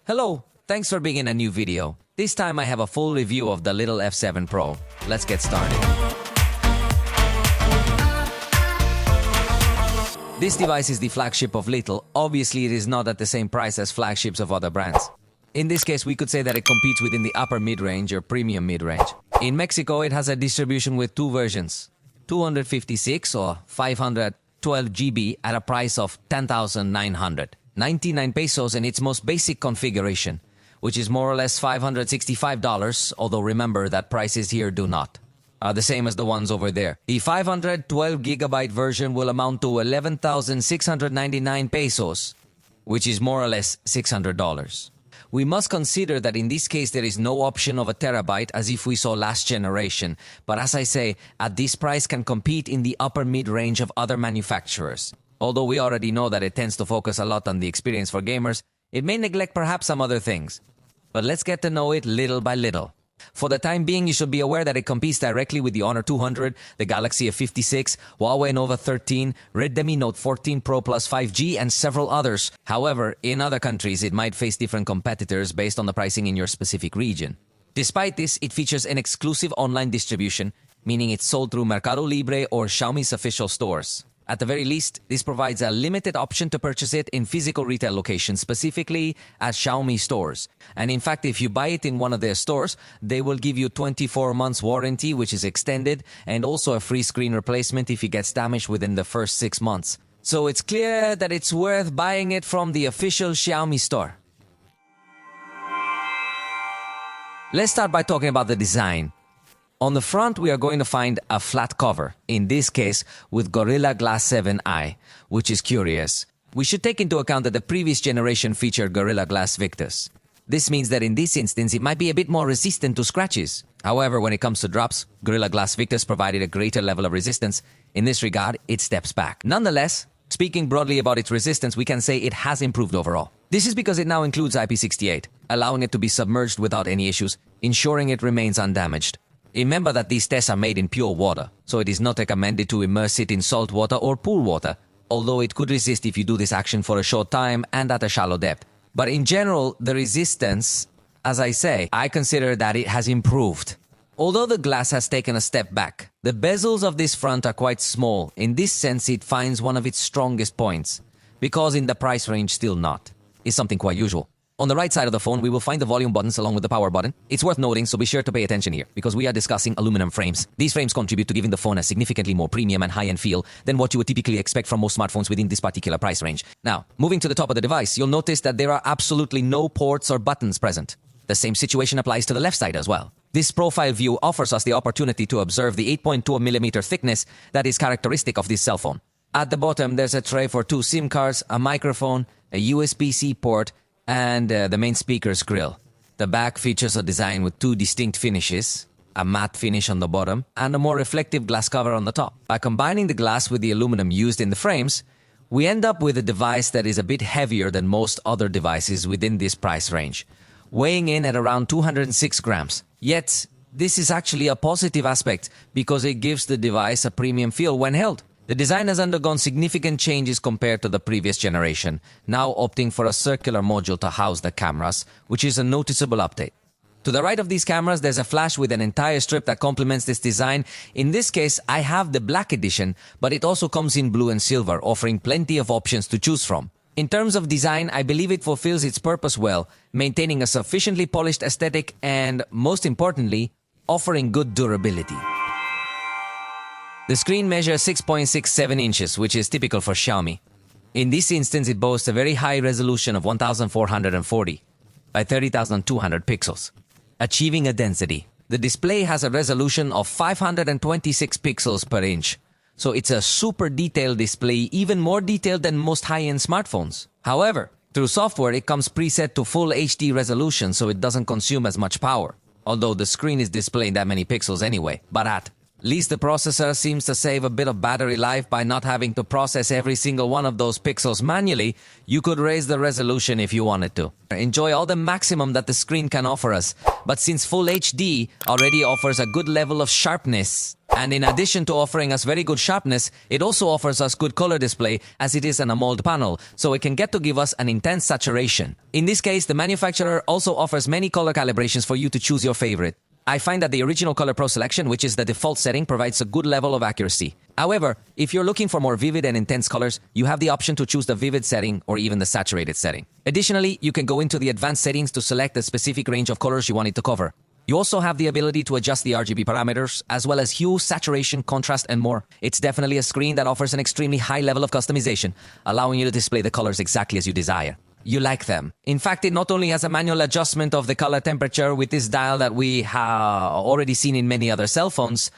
Hello, thanks for being in a new video. This time I have a full review of the little F7 Pro. Let's get started. This device is the flagship of Little. Obviously, it is not at the same price as flagships of other brands. In this case, we could say that it competes within the upper mid-range or premium mid-range. In Mexico, it has a distribution with two versions, 256 or 512 GB at a price of 10,999 pesos in its most basic configuration, which is more or less $565, although remember that prices here do not are the same as the ones over there. The 512 GB version will amount to 11,699 pesos, which is more or less $600. We must consider that in this case there is no option of a terabyte as if we saw last generation, but as I say, at this price can compete in the upper mid-range of other manufacturers. Although we already know that it tends to focus a lot on the experience for gamers, it may neglect perhaps some other things. But let's get to know it little by little. For the time being, you should be aware that it competes directly with the Honor 200, the Galaxy F56, Huawei Nova 13, Redmi Note 14 Pro Plus 5G, and several others. However, in other countries, it might face different competitors based on the pricing in your specific region. Despite this, it features an exclusive online distribution, meaning it's sold through Mercado Libre or Xiaomi's official stores. At the very least, this provides a limited option to purchase it in physical retail locations, specifically at Xiaomi stores. And in fact, if you buy it in one of their stores, they will give you 24 months warranty, which is extended, and also a free screen replacement if it gets damaged within the first 6 months. So it's clear that it's worth buying it from the official Xiaomi store. Let's start by talking about the design. On the front, we are going to find a flat cover, in this case with Gorilla Glass 7i, which is curious. We should take into account that the previous generation featured Gorilla Glass Victus. This means that in this instance, it might be a bit more resistant to scratches. However, when it comes to drops, Gorilla Glass Victus provided a greater level of resistance. In this regard, it steps back. Nonetheless, speaking broadly about its resistance, we can say it has improved overall. This is because it now includes IP68, allowing it to be submerged without any issues, ensuring it remains undamaged. Remember that these tests are made in pure water, so it is not recommended to immerse it in salt water or pool water, although it could resist if you do this action for a short time and at a shallow depth. But in general, the resistance, as I say, I consider that it has improved. Although the glass has taken a step back, the bezels of this front are quite small. In this sense, it finds one of its strongest points, because in the price range still not. It's something quite usual. On the right side of the phone, we will find the volume buttons along with the power button. It's worth noting, so be sure to pay attention here, because we are discussing aluminum frames. These frames contribute to giving the phone a significantly more premium and high-end feel than what you would typically expect from most smartphones within this particular price range. Now, moving to the top of the device, you'll notice that there are absolutely no ports or buttons present. The same situation applies to the left side as well. This profile view offers us the opportunity to observe the 8.2mm thickness that is characteristic of this cell phone. At the bottom, there's a tray for 2 SIM cards, a microphone, a USB-C port, and the main speaker's grill. The back features a design with 2 distinct finishes, a matte finish on the bottom and a more reflective glass cover on the top. By combining the glass with the aluminum used in the frames, we end up with a device that is a bit heavier than most other devices within this price range, weighing in at around 206 grams. Yet, this is actually a positive aspect because it gives the device a premium feel when held. The design has undergone significant changes compared to the previous generation, now opting for a circular module to house the cameras, which is a noticeable update. To the right of these cameras, there's a flash with an entire strip that complements this design. In this case, I have the black edition, but it also comes in blue and silver, offering plenty of options to choose from. In terms of design, I believe it fulfills its purpose well, maintaining a sufficiently polished aesthetic and, most importantly, offering good durability. The screen measures 6.67 inches, which is typical for Xiaomi. In this instance, it boasts a very high resolution of 1440 by 30,200 pixels, achieving a density. The display has a resolution of 526 pixels per inch, so it's a super detailed display, even more detailed than most high-end smartphones. However, through software, it comes preset to full HD resolution, so it doesn't consume as much power, although the screen is displaying that many pixels anyway. But at least the processor seems to save a bit of battery life by not having to process every single one of those pixels manually. You could raise the resolution if you wanted to. Enjoy all the maximum that the screen can offer us. But since Full HD already offers a good level of sharpness And in addition to offering us very good sharpness, it also offers us good color display as it is an AMOLED panel, so it can get to give us an intense saturation. In this case, the manufacturer also offers many color calibrations for you to choose your favorite. I find that the original Color Pro selection, which is the default setting, provides a good level of accuracy. However, if you're looking for more vivid and intense colors, you have the option to choose the vivid setting or even the saturated setting. Additionally, you can go into the advanced settings to select the specific range of colors you want it to cover. You also have the ability to adjust the RGB parameters, as well as hue, saturation, contrast, and more. It's definitely a screen that offers an extremely high level of customization, allowing you to display the colors exactly as you desire. You like them. In fact, it not only has a manual adjustment of the color temperature with this dial that we have already seen in many other cell phones,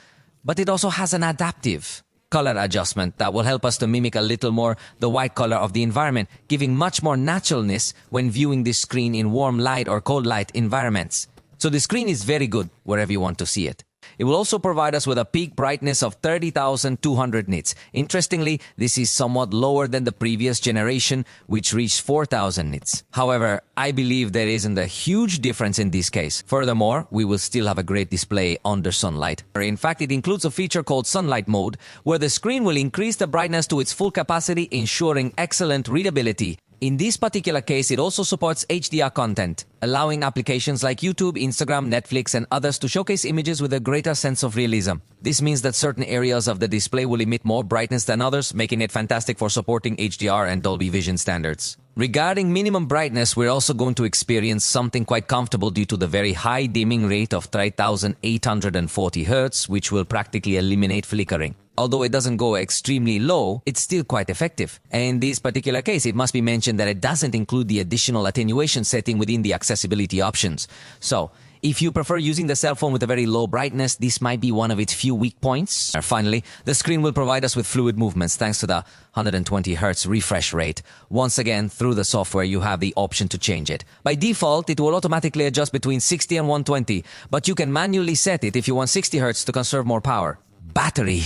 but it also has an adaptive color adjustment that will help us to mimic a little more the white color of the environment, giving much more naturalness when viewing this screen in warm light or cold light environments. So the screen is very good wherever you want to see it. It will also provide us with a peak brightness of 30,200 nits. Interestingly, this is somewhat lower than the previous generation, which reached 4,000 nits. However, I believe there isn't a huge difference in this case. Furthermore, we will still have a great display under sunlight. In fact, it includes a feature called Sunlight Mode, where the screen will increase the brightness to its full capacity, ensuring excellent readability. In this particular case, it also supports HDR content, allowing applications like YouTube, Instagram, Netflix, and others to showcase images with a greater sense of realism. This means that certain areas of the display will emit more brightness than others, making it fantastic for supporting HDR and Dolby Vision standards. Regarding minimum brightness, we're also going to experience something quite comfortable due to the very high dimming rate of 3,840 Hz, which will practically eliminate flickering. Although it doesn't go extremely low, it's still quite effective. And in this particular case, it must be mentioned that it doesn't include the additional attenuation setting within the accessibility options. So, if you prefer using the cell phone with a very low brightness, this might be one of its few weak points. Finally, the screen will provide us with fluid movements thanks to the 120 Hz refresh rate. Once again, through the software, you have the option to change it. By default, it will automatically adjust between 60 and 120, but you can manually set it if you want 60 Hz to conserve more power. Battery.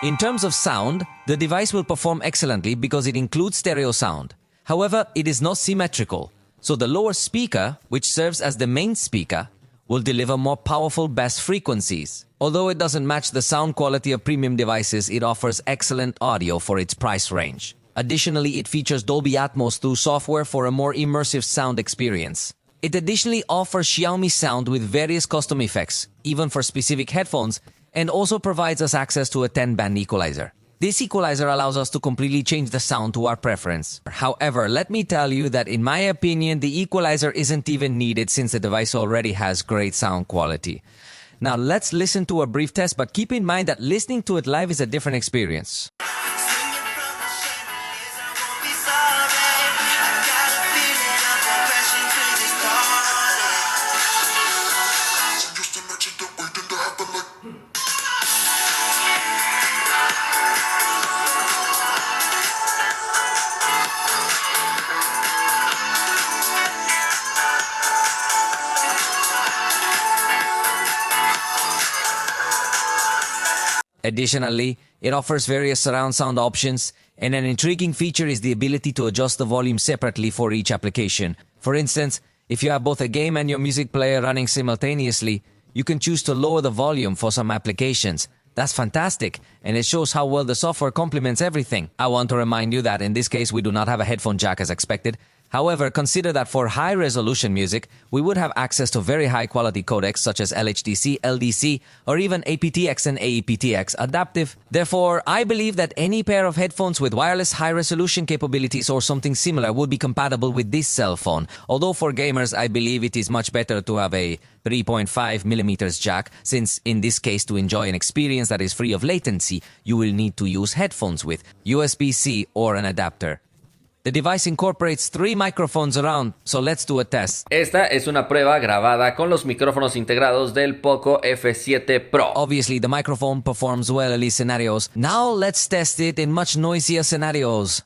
In terms of sound, the device will perform excellently because it includes stereo sound. However, it is not symmetrical, so the lower speaker, which serves as the main speaker, will deliver more powerful bass frequencies. Although it doesn't match the sound quality of premium devices, it offers excellent audio for its price range. Additionally, it features Dolby Atmos through software for a more immersive sound experience. It additionally offers Xiaomi sound with various custom effects, even for specific headphones, and also provides us access to a 10-band equalizer. This equalizer allows us to completely change the sound to our preference. However, let me tell you that in my opinion, the equalizer isn't even needed since the device already has great sound quality. Now let's listen to a brief test, but keep in mind that listening to it live is a different experience. Additionally, it offers various surround sound options, and an intriguing feature is the ability to adjust the volume separately for each application. For instance, if you have both a game and your music player running simultaneously, you can choose to lower the volume for some applications. That's fantastic, and it shows how well the software complements everything. I want to remind you that in this case we do not have a headphone jack as expected. However, consider that for high-resolution music, we would have access to very high-quality codecs such as LHDC, LDC, or even aptX and AEPTX adaptive. Therefore, I believe that any pair of headphones with wireless high-resolution capabilities or something similar would be compatible with this cell phone. Although for gamers, I believe it is much better to have a 3.5mm jack, since in this case, to enjoy an experience that is free of latency, you will need to use headphones with USB-C or an adapter. The device incorporates 3 microphones around, so let's do a test. Esta es una prueba grabada con los micrófonos integrados del POCO F7 Pro. Obviously, the microphone performs well in these scenarios. Now let's test it in much noisier scenarios.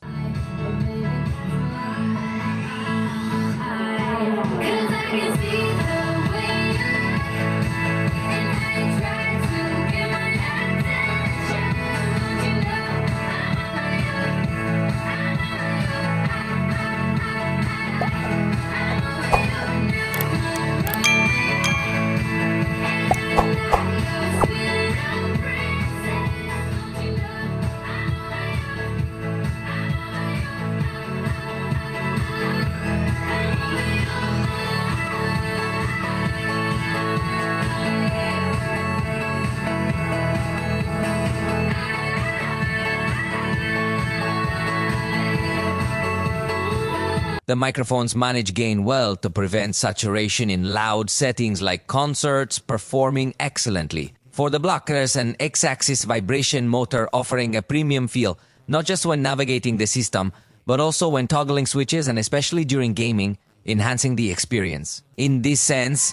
The microphones manage gain well to prevent saturation in loud settings like concerts, performing excellently. For the blockers, an X-axis vibration motor offering a premium feel, not just when navigating the system, but also when toggling switches and especially during gaming, enhancing the experience. In this sense,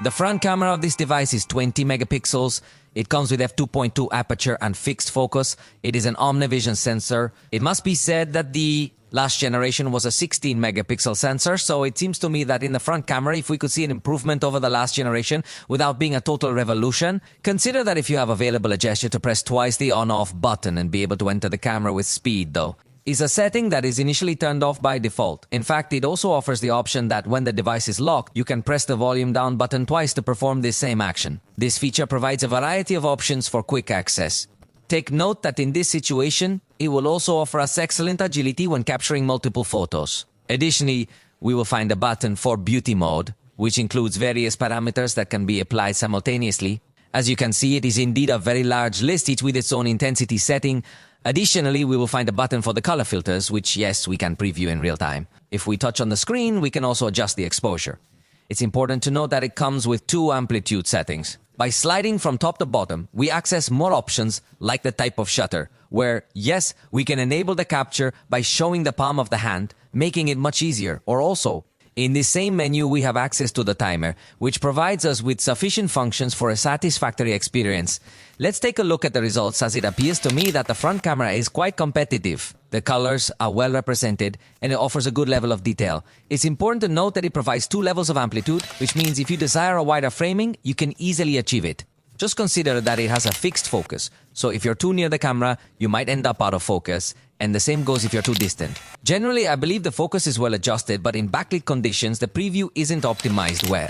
the front camera of this device is 20 megapixels. It comes with f2.2 aperture and fixed focus. It is an OmniVision sensor. It must be said that the last generation was a 16 megapixel sensor, so it seems to me that in the front camera, if we could see an improvement over the last generation without being a total revolution, consider that if you have available a gesture to press twice the on-off button and be able to enter the camera with speed, though, is a setting that is initially turned off by default. In fact, it also offers the option that when the device is locked, you can press the volume down button twice to perform this same action. This feature provides a variety of options for quick access. Take note that in this situation, it will also offer us excellent agility when capturing multiple photos. Additionally, we will find a button for beauty mode, which includes various parameters that can be applied simultaneously. As you can see, it is indeed a very large list, each with its own intensity setting. Additionally, we will find a button for the color filters, which, yes, we can preview in real time. If we touch on the screen, we can also adjust the exposure. It's important to note that it comes with 2 amplitude settings. By sliding from top to bottom, we access more options like the type of shutter, where, yes, we can enable the capture by showing the palm of the hand, making it much easier, or also, in the same menu, we have access to the timer, which provides us with sufficient functions for a satisfactory experience. Let's take a look at the results, as it appears to me that the front camera is quite competitive. The colors are well represented and it offers a good level of detail. It's important to note that it provides 2 levels of amplitude, which means if you desire a wider framing, you can easily achieve it. Just consider that it has a fixed focus, so if you're too near the camera, you might end up out of focus, and the same goes if you're too distant. Generally, I believe the focus is well adjusted, but in backlit conditions, the preview isn't optimized well.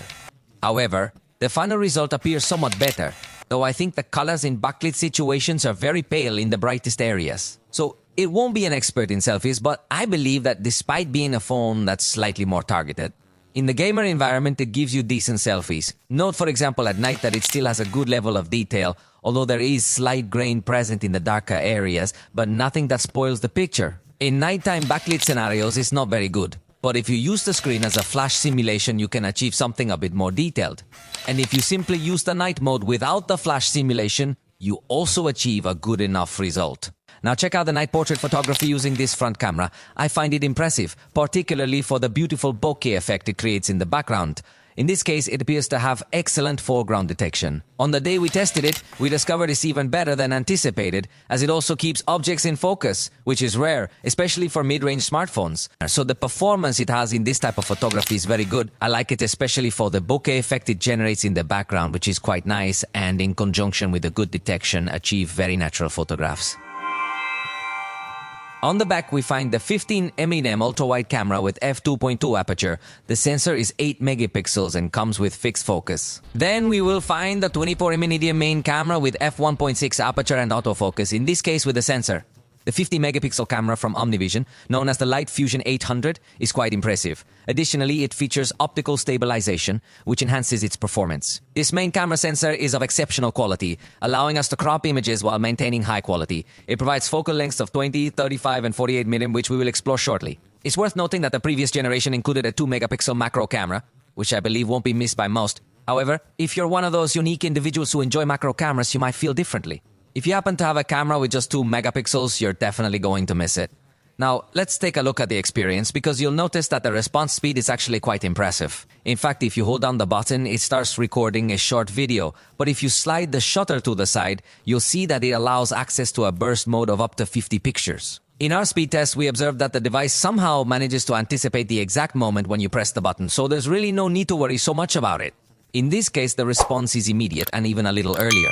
However, the final result appears somewhat better, though I think the colors in backlit situations are very pale in the brightest areas. So, it won't be an expert in selfies, but I believe that despite being a phone that's slightly more targeted, in the gamer environment, it gives you decent selfies. Note, for example, at night that it still has a good level of detail, although there is slight grain present in the darker areas, but nothing that spoils the picture. In nighttime backlit scenarios, it's not very good. But if you use the screen as a flash simulation, you can achieve something a bit more detailed. And if you simply use the night mode without the flash simulation, you also achieve a good enough result. Now check out the night portrait photography using this front camera. I find it impressive, particularly for the beautiful bokeh effect it creates in the background. In this case, it appears to have excellent foreground detection. On the day we tested it, we discovered it's even better than anticipated, as it also keeps objects in focus, which is rare, especially for mid-range smartphones. So the performance it has in this type of photography is very good. I like it especially for the bokeh effect it generates in the background, which is quite nice, and in conjunction with the good detection, achieve very natural photographs. On the back, we find the 15mm ultra-wide camera with f2.2 aperture. The sensor is 8 megapixels and comes with fixed focus. Then we will find the 24mm main camera with f1.6 aperture and autofocus, in this case with a sensor. The 50 megapixel camera from OmniVision, known as the Light Fusion 800, is quite impressive. Additionally, it features optical stabilization, which enhances its performance. This main camera sensor is of exceptional quality, allowing us to crop images while maintaining high quality. It provides focal lengths of 20, 35, and 48mm, which we will explore shortly. It's worth noting that the previous generation included a 2 megapixel macro camera, which I believe won't be missed by most. However, if you're one of those unique individuals who enjoy macro cameras, you might feel differently. If you happen to have a camera with just 2 megapixels, you're definitely going to miss it. Now, let's take a look at the experience, because you'll notice that the response speed is actually quite impressive. In fact, if you hold down the button, it starts recording a short video. But if you slide the shutter to the side, you'll see that it allows access to a burst mode of up to 50 pictures. In our speed test, we observed that the device somehow manages to anticipate the exact moment when you press the button, so there's really no need to worry so much about it. In this case, the response is immediate and even a little earlier.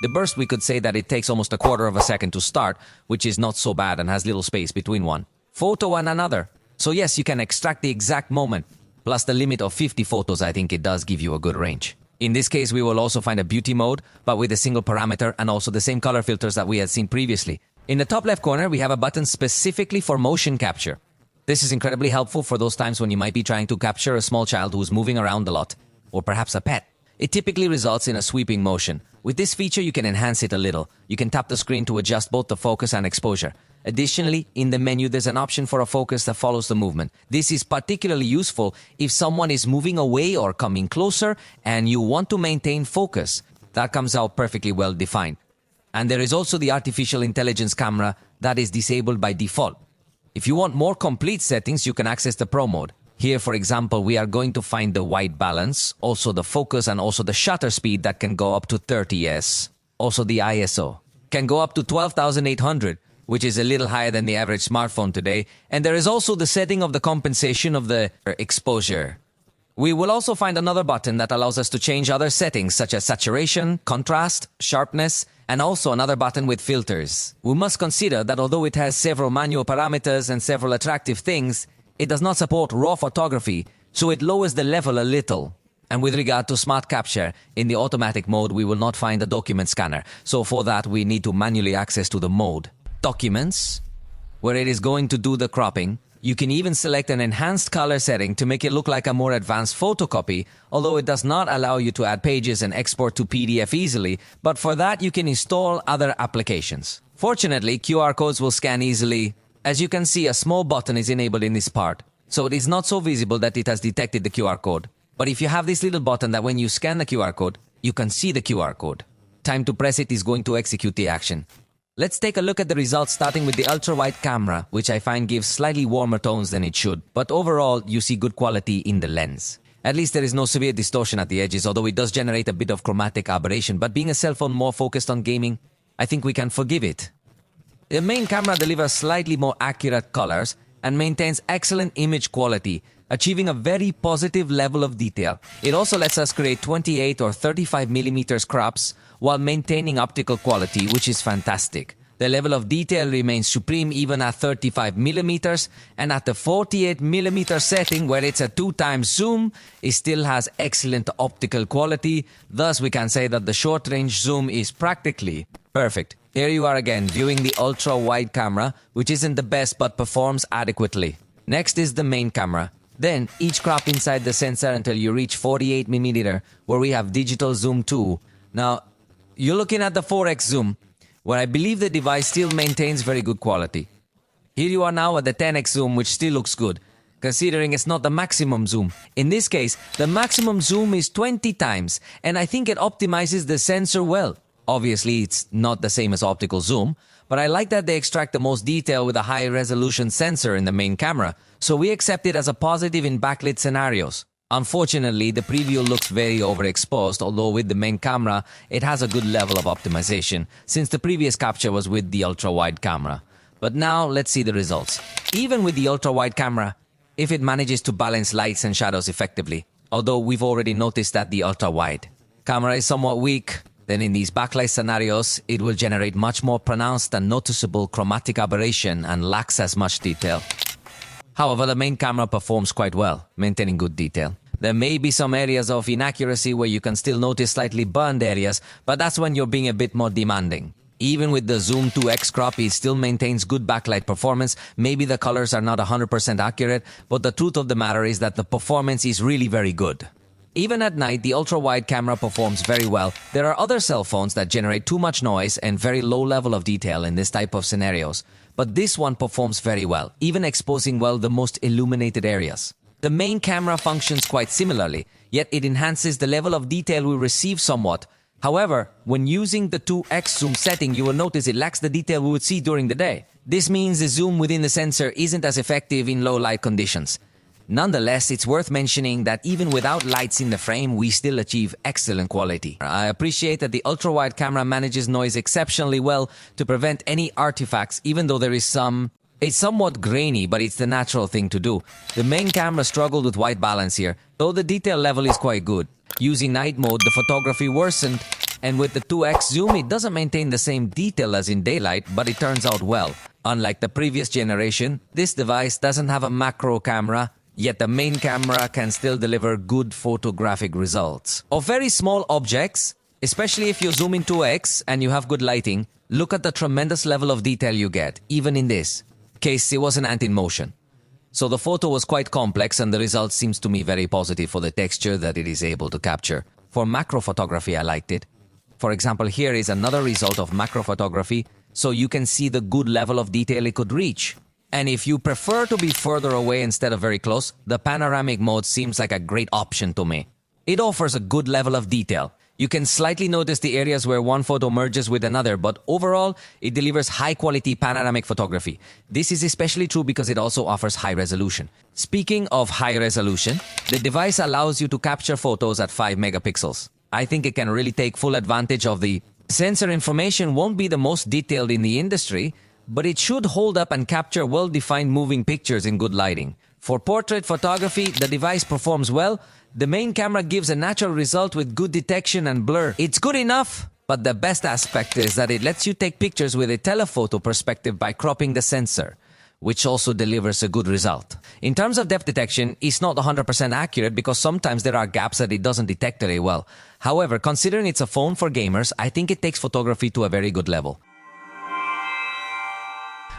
The burst, we could say that it takes almost a quarter of a second to start, which is not so bad and has little space between one photo and another. So yes, you can extract the exact moment. Plus the limit of 50 photos, I think it does give you a good range. In this case, we will also find a beauty mode, but with a single parameter and also the same color filters that we had seen previously. In the top left corner, we have a button specifically for motion capture. This is incredibly helpful for those times when you might be trying to capture a small child who is moving around a lot, or perhaps a pet. It typically results in a sweeping motion. With this feature, you can enhance it a little. You can tap the screen to adjust both the focus and exposure. Additionally, in the menu, there's an option for a focus that follows the movement. This is particularly useful if someone is moving away or coming closer and you want to maintain focus. That comes out perfectly well defined. And there is also the artificial intelligence camera that is disabled by default. If you want more complete settings, you can access the Pro mode. Here, for example, we are going to find the white balance, also the focus and also the shutter speed that can go up to 30s. Also the ISO can go up to 12,800, which is a little higher than the average smartphone today. And there is also the setting of the compensation of the exposure. We will also find another button that allows us to change other settings such as saturation, contrast, sharpness, and also another button with filters. We must consider that although it has several manual parameters and several attractive things, it does not support RAW photography, so it lowers the level a little. And with regard to smart capture, in the automatic mode we will not find a document scanner, so for that we need to manually access to the mode. Documents, where it is going to do the cropping. You can even select an enhanced color setting to make it look like a more advanced photocopy, although it does not allow you to add pages and export to PDF easily, but for that you can install other applications. Fortunately, QR codes will scan easily. As you can see, a small button is enabled in this part, so it is not so visible that it has detected the QR code. But if you have this little button that when you scan the QR code, you can see the QR code. Time to press it is going to execute the action. Let's take a look at the results starting with the ultra-wide camera, which I find gives slightly warmer tones than it should, but overall you see good quality in the lens. At least there is no severe distortion at the edges, although it does generate a bit of chromatic aberration, but being a cell phone more focused on gaming, I think we can forgive it. The main camera delivers slightly more accurate colors and maintains excellent image quality, achieving a very positive level of detail. It also lets us create 28 or 35mm crops while maintaining optical quality, which is fantastic. The level of detail remains supreme even at 35mm, and at the 48mm setting, where it's a 2x zoom, it still has excellent optical quality. Thus, we can say that the short-range zoom is practically perfect. Here you are again, viewing the ultra-wide camera, which isn't the best but performs adequately. Next is the main camera. Then, each crop inside the sensor until you reach 48mm, where we have digital zoom 2. Now, you're looking at the 4x zoom, where I believe the device still maintains very good quality. Here you are now at the 10x zoom, which still looks good, considering it's not the maximum zoom. In this case, the maximum zoom is 20 times, and I think it optimizes the sensor well. Obviously, it's not the same as optical zoom, but I like that they extract the most detail with a high-resolution sensor in the main camera, so we accept it as a positive in backlit scenarios. Unfortunately, the preview looks very overexposed, although with the main camera, it has a good level of optimization, since the previous capture was with the ultra-wide camera. But now, let's see the results. Even with the ultra-wide camera, if it manages to balance lights and shadows effectively, although we've already noticed that the ultra-wide camera is somewhat weak, then in these backlight scenarios, it will generate much more pronounced and noticeable chromatic aberration and lacks as much detail. However, the main camera performs quite well, maintaining good detail. There may be some areas of inaccuracy where you can still notice slightly burned areas, but that's when you're being a bit more demanding. Even with the Zoom 2X crop, it still maintains good backlight performance. Maybe the colors are not 100% accurate, but the truth of the matter is that the performance is really very good. Even at night, the ultra-wide camera performs very well. There are other cell phones that generate too much noise and very low level of detail in this type of scenarios. But this one performs very well, even exposing well the most illuminated areas. The main camera functions quite similarly, yet it enhances the level of detail we receive somewhat. However, when using the 2x zoom setting, you will notice it lacks the detail we would see during the day. This means the zoom within the sensor isn't as effective in low light conditions. Nonetheless, it's worth mentioning that even without lights in the frame, we still achieve excellent quality. I appreciate that the ultra-wide camera manages noise exceptionally well to prevent any artifacts, even though there is some... It's somewhat grainy, but it's the natural thing to do. The main camera struggled with white balance here, though the detail level is quite good. Using night mode, the photography worsened, and with the 2x zoom, it doesn't maintain the same detail as in daylight, but it turns out well. Unlike the previous generation, this device doesn't have a macro camera, yet the main camera can still deliver good photographic results. Of very small objects, especially if you zoom in 2x and you have good lighting, look at the tremendous level of detail you get, even in this case it wasn't in motion. So the photo was quite complex and the result seems to me very positive for the texture that it is able to capture. For macro photography, I liked it. For example, here is another result of macro photography. so you can see the good level of detail it could reach. And if you prefer to be further away instead of very close, the panoramic mode seems like a great option to me. It offers a good level of detail. You can slightly notice the areas where one photo merges with another, but overall, it delivers high-quality panoramic photography. This is especially true because it also offers high resolution. Speaking of high resolution, the device allows you to capture photos at 5 megapixels. I think it can really take full advantage of the sensor. Information won't be the most detailed in the industry, but it should hold up and capture well-defined moving pictures in good lighting. For portrait photography, the device performs well. The main camera gives a natural result with good detection and blur. It's good enough, but the best aspect is that it lets you take pictures with a telephoto perspective by cropping the sensor, which also delivers a good result. In terms of depth detection, it's not 100% accurate because sometimes there are gaps that it doesn't detect very well. However, considering it's a phone for gamers, I think it takes photography to a very good level.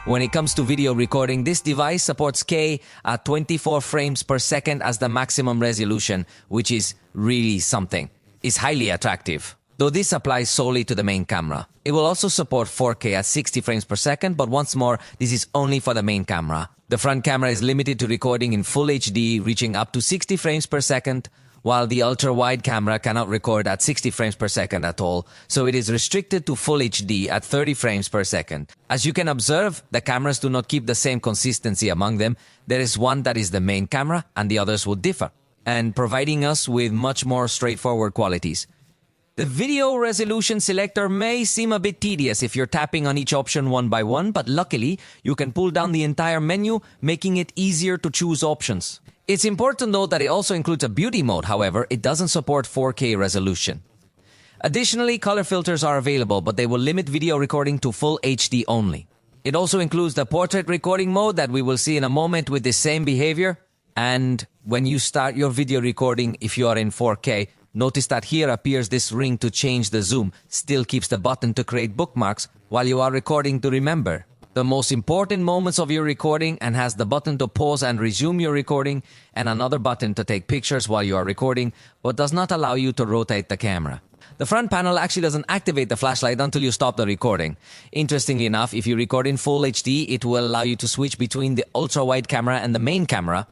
When it comes to video recording, this device supports K at 24 frames per second as the maximum resolution, which is really something. It's highly attractive, though this applies solely to the main camera. It will also support 4K at 60 frames per second, but once more, this is only for the main camera. The front camera is limited to recording in Full HD, reaching up to 60 frames per second, while the ultra-wide camera cannot record at 60 frames per second at all, so it is restricted to Full HD at 30 frames per second. As you can observe, the cameras do not keep the same consistency among them. There is one that is the main camera, and the others will differ, and providing us with much more straightforward qualities. The video resolution selector may seem a bit tedious if you're tapping on each option one by one, but luckily, you can pull down the entire menu, making it easier to choose options. It's important to note that it also includes a beauty mode, however, it doesn't support 4K resolution. Additionally, color filters are available, but they will limit video recording to Full HD only. It also includes the portrait recording mode that we will see in a moment with the same behavior. And when you start your video recording, if you are in 4K, notice that here appears this ring to change the zoom, still keeps the button to create bookmarks while you are recording to remember the most important moments of your recording, and has the button to pause and resume your recording and another button to take pictures while you are recording, but does not allow you to rotate the camera. The front panel actually doesn't activate the flashlight until you stop the recording. Interestingly enough, if you record in Full HD, it will allow you to switch between the ultra-wide camera and the main camera.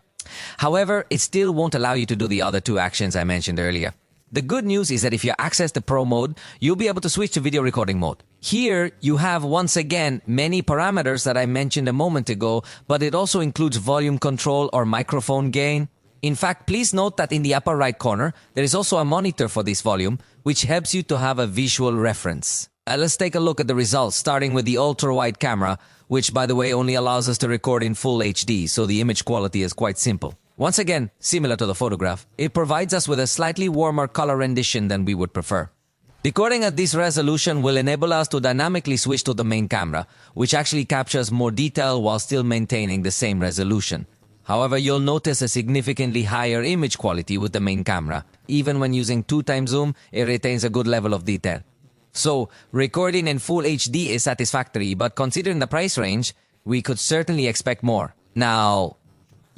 However, it still won't allow you to do the other two actions I mentioned earlier. The good news is that if you access the Pro mode, you'll be able to switch to video recording mode. Here, you have once again many parameters that I mentioned a moment ago, but it also includes volume control or microphone gain. In fact, please note that in the upper right corner, there is also a monitor for this volume, which helps you to have a visual reference. Let's take a look at the results, starting with the ultra-wide camera, which by the way only allows us to record in Full HD, so the image quality is quite simple. Once again, similar to the photograph, it provides us with a slightly warmer color rendition than we would prefer. Recording at this resolution will enable us to dynamically switch to the main camera, which actually captures more detail while still maintaining the same resolution. However, you'll notice a significantly higher image quality with the main camera. Even when using 2x zoom, it retains a good level of detail. So, recording in Full HD is satisfactory, but considering the price range, we could certainly expect more. Now,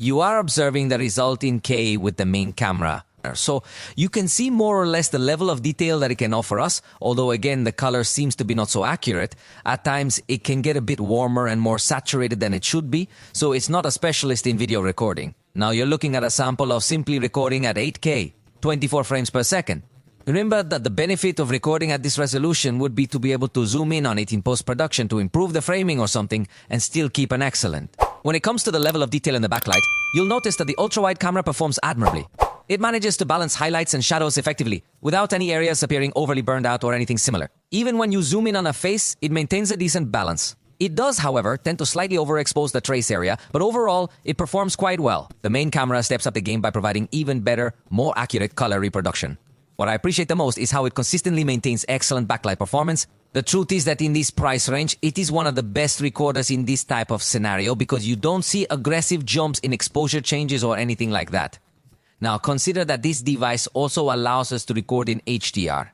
you are observing the result in K with the main camera. So you can see more or less the level of detail that it can offer us, although again the color seems to be not so accurate. At times it can get a bit warmer and more saturated than it should be, so it's not a specialist in video recording. Now you're looking at a sample of simply recording at 8K, 24 frames per second. Remember that the benefit of recording at this resolution would be to be able to zoom in on it in post-production to improve the framing or something and still keep an excellent. When it comes to the level of detail in the backlight, you'll notice that the ultra-wide camera performs admirably. It manages to balance highlights and shadows effectively, without any areas appearing overly burned out or anything similar. Even when you zoom in on a face, it maintains a decent balance. It does, however, tend to slightly overexpose the trace area, but overall, it performs quite well. The main camera steps up the game by providing even better, more accurate color reproduction. What I appreciate the most is how it consistently maintains excellent backlight performance. The truth is that in this price range, it is one of the best recorders in this type of scenario because you don't see aggressive jumps in exposure changes or anything like that. Now, consider that this device also allows us to record in HDR.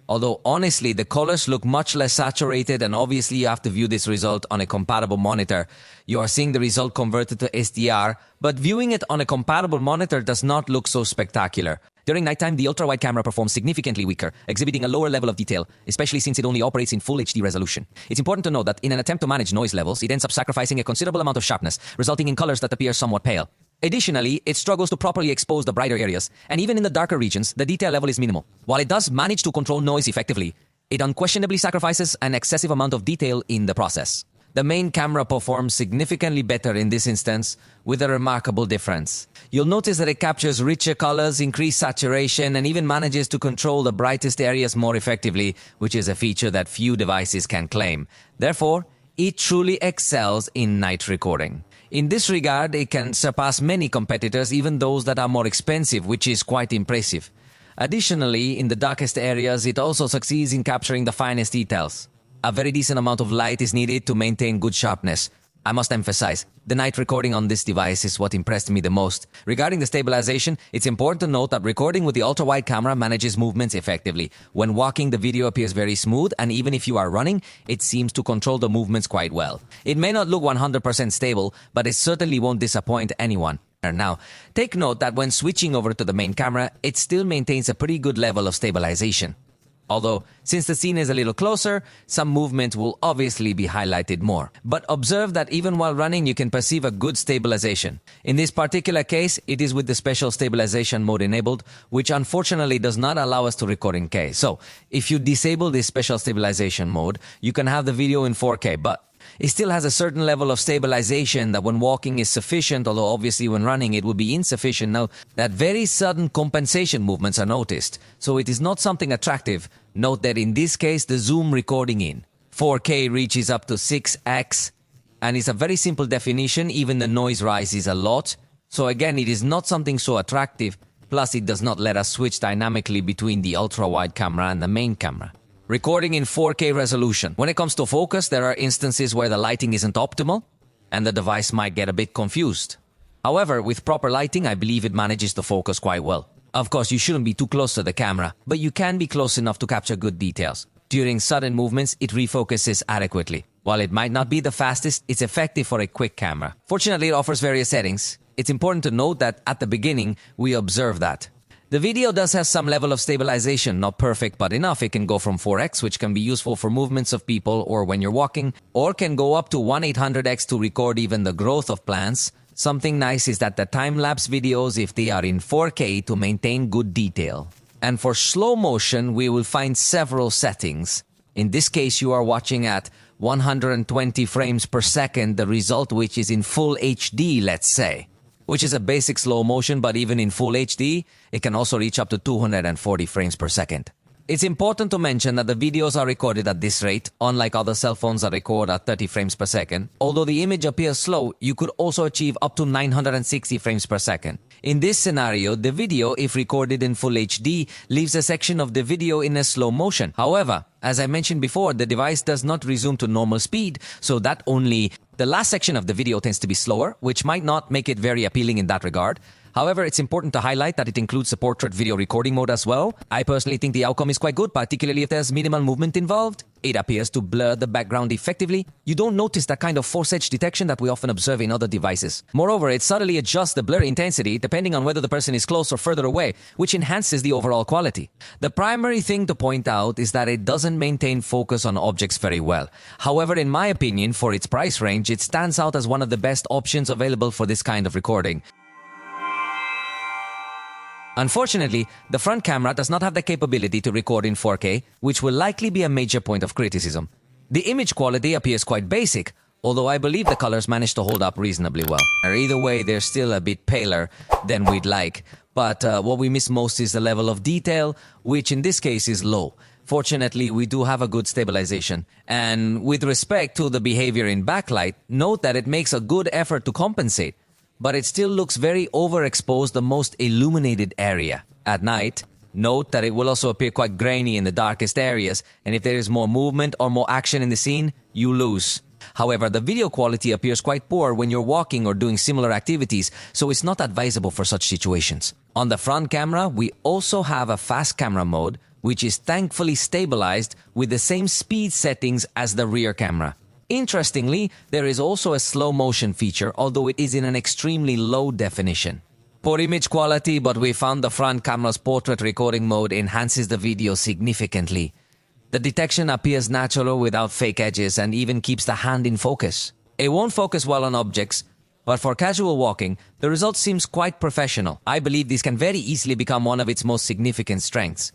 Although, honestly, the colors look much less saturated and obviously you have to view this result on a compatible monitor. You are seeing the result converted to SDR, but viewing it on a compatible monitor does not look so spectacular. During nighttime, the ultra-wide camera performs significantly weaker, exhibiting a lower level of detail, especially since it only operates in full HD resolution. It's important to note that in an attempt to manage noise levels, it ends up sacrificing a considerable amount of sharpness, resulting in colors that appear somewhat pale. Additionally, it struggles to properly expose the brighter areas, and even in the darker regions, the detail level is minimal. While it does manage to control noise effectively, it unquestionably sacrifices an excessive amount of detail in the process. The main camera performs significantly better in this instance, with a remarkable difference. You'll notice that it captures richer colors, increased saturation, and even manages to control the brightest areas more effectively, which is a feature that few devices can claim. Therefore, it truly excels in night recording. In this regard, it can surpass many competitors, even those that are more expensive, which is quite impressive. Additionally, in the darkest areas, it also succeeds in capturing the finest details. A very decent amount of light is needed to maintain good sharpness. I must emphasize, the night recording on this device is what impressed me the most. Regarding the stabilization, it's important to note that recording with the ultra-wide camera manages movements effectively. When walking, the video appears very smooth, and even if you are running, it seems to control the movements quite well. It may not look 100% stable, but it certainly won't disappoint anyone. Now, take note that when switching over to the main camera, it still maintains a pretty good level of stabilization. Although, since the scene is a little closer, some movement will obviously be highlighted more. But observe that even while running, you can perceive a good stabilization. In this particular case, it is with the special stabilization mode enabled, which unfortunately does not allow us to record in K. So, if you disable this special stabilization mode, you can have the video in 4K, but it still has a certain level of stabilization that when walking is sufficient, although obviously when running it would be insufficient. Now, that very sudden compensation movements are noticed, so it is not something attractive. Note that in this case, the zoom recording in 4K reaches up to 6x, and it's a very simple definition, even the noise rises a lot. So again, it is not something so attractive, plus it does not let us switch dynamically between the ultra-wide camera and the main camera. Recording in 4K resolution. When it comes to focus, there are instances where the lighting isn't optimal, and the device might get a bit confused. However, with proper lighting, I believe it manages to focus quite well. Of course, you shouldn't be too close to the camera, but you can be close enough to capture good details. During sudden movements, it refocuses adequately. While it might not be the fastest, it's effective for a quick camera. Fortunately, it offers various settings. It's important to note that at the beginning, we observe that. The video does have some level of stabilization, not perfect but enough. It can go from 4x, which can be useful for movements of people or when you're walking, or can go up to 1/800x to record even the growth of plants. Something nice is that the time-lapse videos, if they are in 4K, to maintain good detail. And for slow motion, we will find several settings. In this case, you are watching at 120 frames per second, the result which is in full HD, let's say, which is a basic slow motion, but even in full HD, it can also reach up to 240 frames per second. It's important to mention that the videos are recorded at this rate, unlike other cell phones that record at 30 frames per second. Although the image appears slow, you could also achieve up to 960 frames per second. In this scenario, the video, if recorded in full HD, leaves a section of the video in a slow motion. However, as I mentioned before, the device does not resume to normal speed, so that only the last section of the video tends to be slower, which might not make it very appealing in that regard. However, it's important to highlight that it includes a portrait video recording mode as well. I personally think the outcome is quite good, particularly if there's minimal movement involved. It appears to blur the background effectively. You don't notice that kind of force edge detection that we often observe in other devices. Moreover, it subtly adjusts the blur intensity depending on whether the person is close or further away, which enhances the overall quality. The primary thing to point out is that it doesn't maintain focus on objects very well. However, in my opinion, for its price range, it stands out as one of the best options available for this kind of recording. Unfortunately, the front camera does not have the capability to record in 4K, which will likely be a major point of criticism. The image quality appears quite basic, although I believe the colors manage to hold up reasonably well. Either way, they're still a bit paler than we'd like, but what we miss most is the level of detail, which in this case is low. Fortunately, we do have a good stabilization. And with respect to the behavior in backlight, note that it makes a good effort to compensate, but it still looks very overexposed the most illuminated area. At night, note that it will also appear quite grainy in the darkest areas, and if there is more movement or more action in the scene, you lose. However, the video quality appears quite poor when you're walking or doing similar activities, so it's not advisable for such situations. On the front camera, we also have a fast camera mode, which is thankfully stabilized with the same speed settings as the rear camera. Interestingly, there is also a slow motion feature, although it is in an extremely low definition. Poor image quality, but we found the front camera's portrait recording mode enhances the video significantly. The detection appears natural without fake edges and even keeps the hand in focus. It won't focus well on objects, but for casual walking, the result seems quite professional. I believe this can very easily become one of its most significant strengths.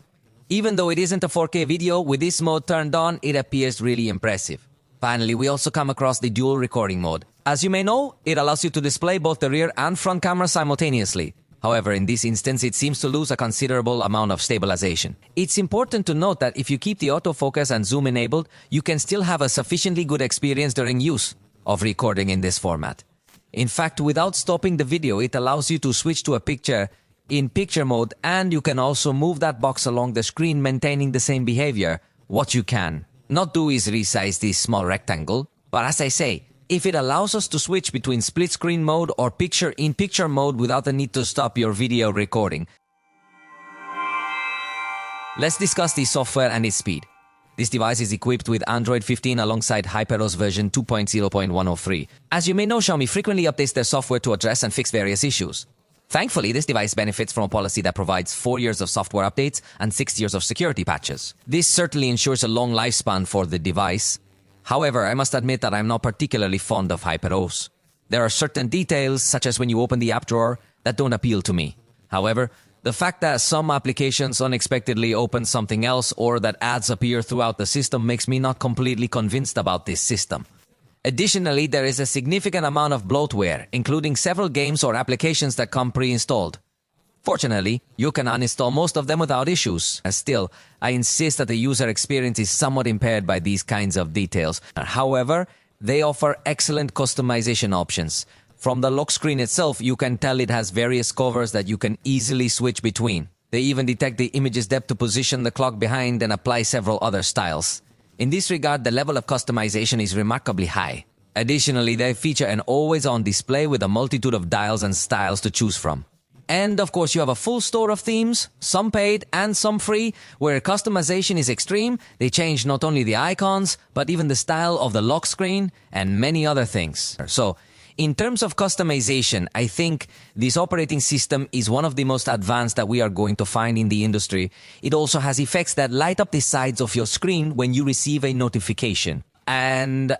Even though it isn't a 4K video, with this mode turned on, it appears really impressive. Finally, we also come across the dual recording mode. As you may know, it allows you to display both the rear and front camera simultaneously. However, in this instance, it seems to lose a considerable amount of stabilization. It's important to note that if you keep the autofocus and zoom enabled, you can still have a sufficiently good experience during use of recording in this format. In fact, without stopping the video, it allows you to switch to a picture in picture mode, and you can also move that box along the screen maintaining the same behavior. What you can not do is resize this small rectangle, but as I say, if it allows us to switch between split screen mode or picture-in-picture mode without the need to stop your video recording. Let's discuss the software and its speed. This device is equipped with Android 15 alongside HyperOS version 2.0.103. As you may know, Xiaomi frequently updates their software to address and fix various issues. Thankfully, this device benefits from a policy that provides 4 years of software updates and 6 years of security patches. This certainly ensures a long lifespan for the device. However, I must admit that I'm not particularly fond of HyperOS. There are certain details, such as when you open the app drawer, that don't appeal to me. However, the fact that some applications unexpectedly open something else or that ads appear throughout the system makes me not completely convinced about this system. Additionally, there is a significant amount of bloatware, including several games or applications that come pre-installed. Fortunately, you can uninstall most of them without issues. Still, I insist that the user experience is somewhat impaired by these kinds of details. However, they offer excellent customization options. From the lock screen itself, you can tell it has various covers that you can easily switch between. They even detect the image's depth to position the clock behind and apply several other styles. In this regard, the level of customization is remarkably high. Additionally, they feature an always-on display with a multitude of dials and styles to choose from. And of course, you have a full store of themes, some paid and some free, where customization is extreme. They change not only the icons, but even the style of the lock screen and many other things. So, in terms of customization, I think this operating system is one of the most advanced that we are going to find in the industry. It also has effects that light up the sides of your screen when you receive a notification. And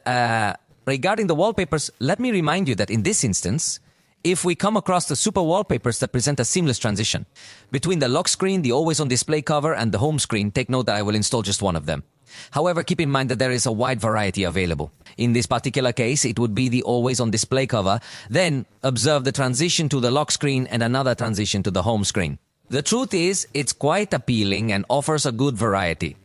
regarding the wallpapers, let me remind you that in this instance, if we come across the super wallpapers that present a seamless transition between the lock screen, the always-on display cover, and the home screen, take note that I will install just one of them. However, keep in mind that there is a wide variety available. In this particular case, it would be the always-on display cover. Then, observe the transition to the lock screen and another transition to the home screen. The truth is, it's quite appealing and offers a good variety.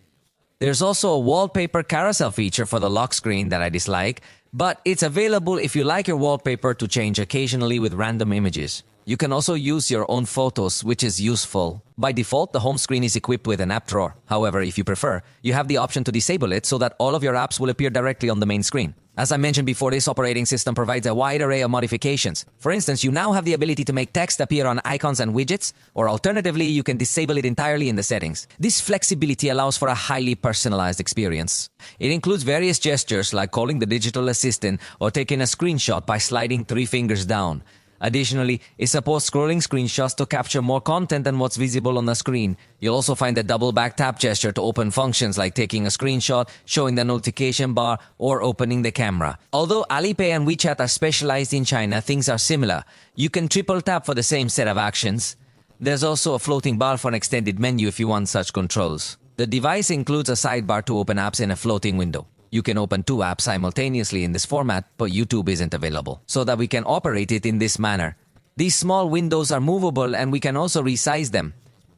There's also a wallpaper carousel feature for the lock screen that I dislike, but it's available if you like your wallpaper to change occasionally with random images. You can also use your own photos, which is useful. By default, the home screen is equipped with an app drawer. However, if you prefer, you have the option to disable it so that all of your apps will appear directly on the main screen. As I mentioned before, this operating system provides a wide array of modifications. For instance, you now have the ability to make text appear on icons and widgets, or alternatively, you can disable it entirely in the settings. This flexibility allows for a highly personalized experience. It includes various gestures like calling the digital assistant or taking a screenshot by sliding 3 fingers down. Additionally, it supports scrolling screenshots to capture more content than what's visible on the screen. You'll also find the double back tap gesture to open functions like taking a screenshot, showing the notification bar, or opening the camera. Although Alipay and WeChat are specialized in China, things are similar. You can triple tap for the same set of actions. There's also a floating bar for an extended menu if you want such controls. The device includes a sidebar to open apps in a floating window. You can open 2 apps simultaneously in this format, but YouTube isn't available, so that we can operate it in this manner. These small windows are movable and we can also resize them.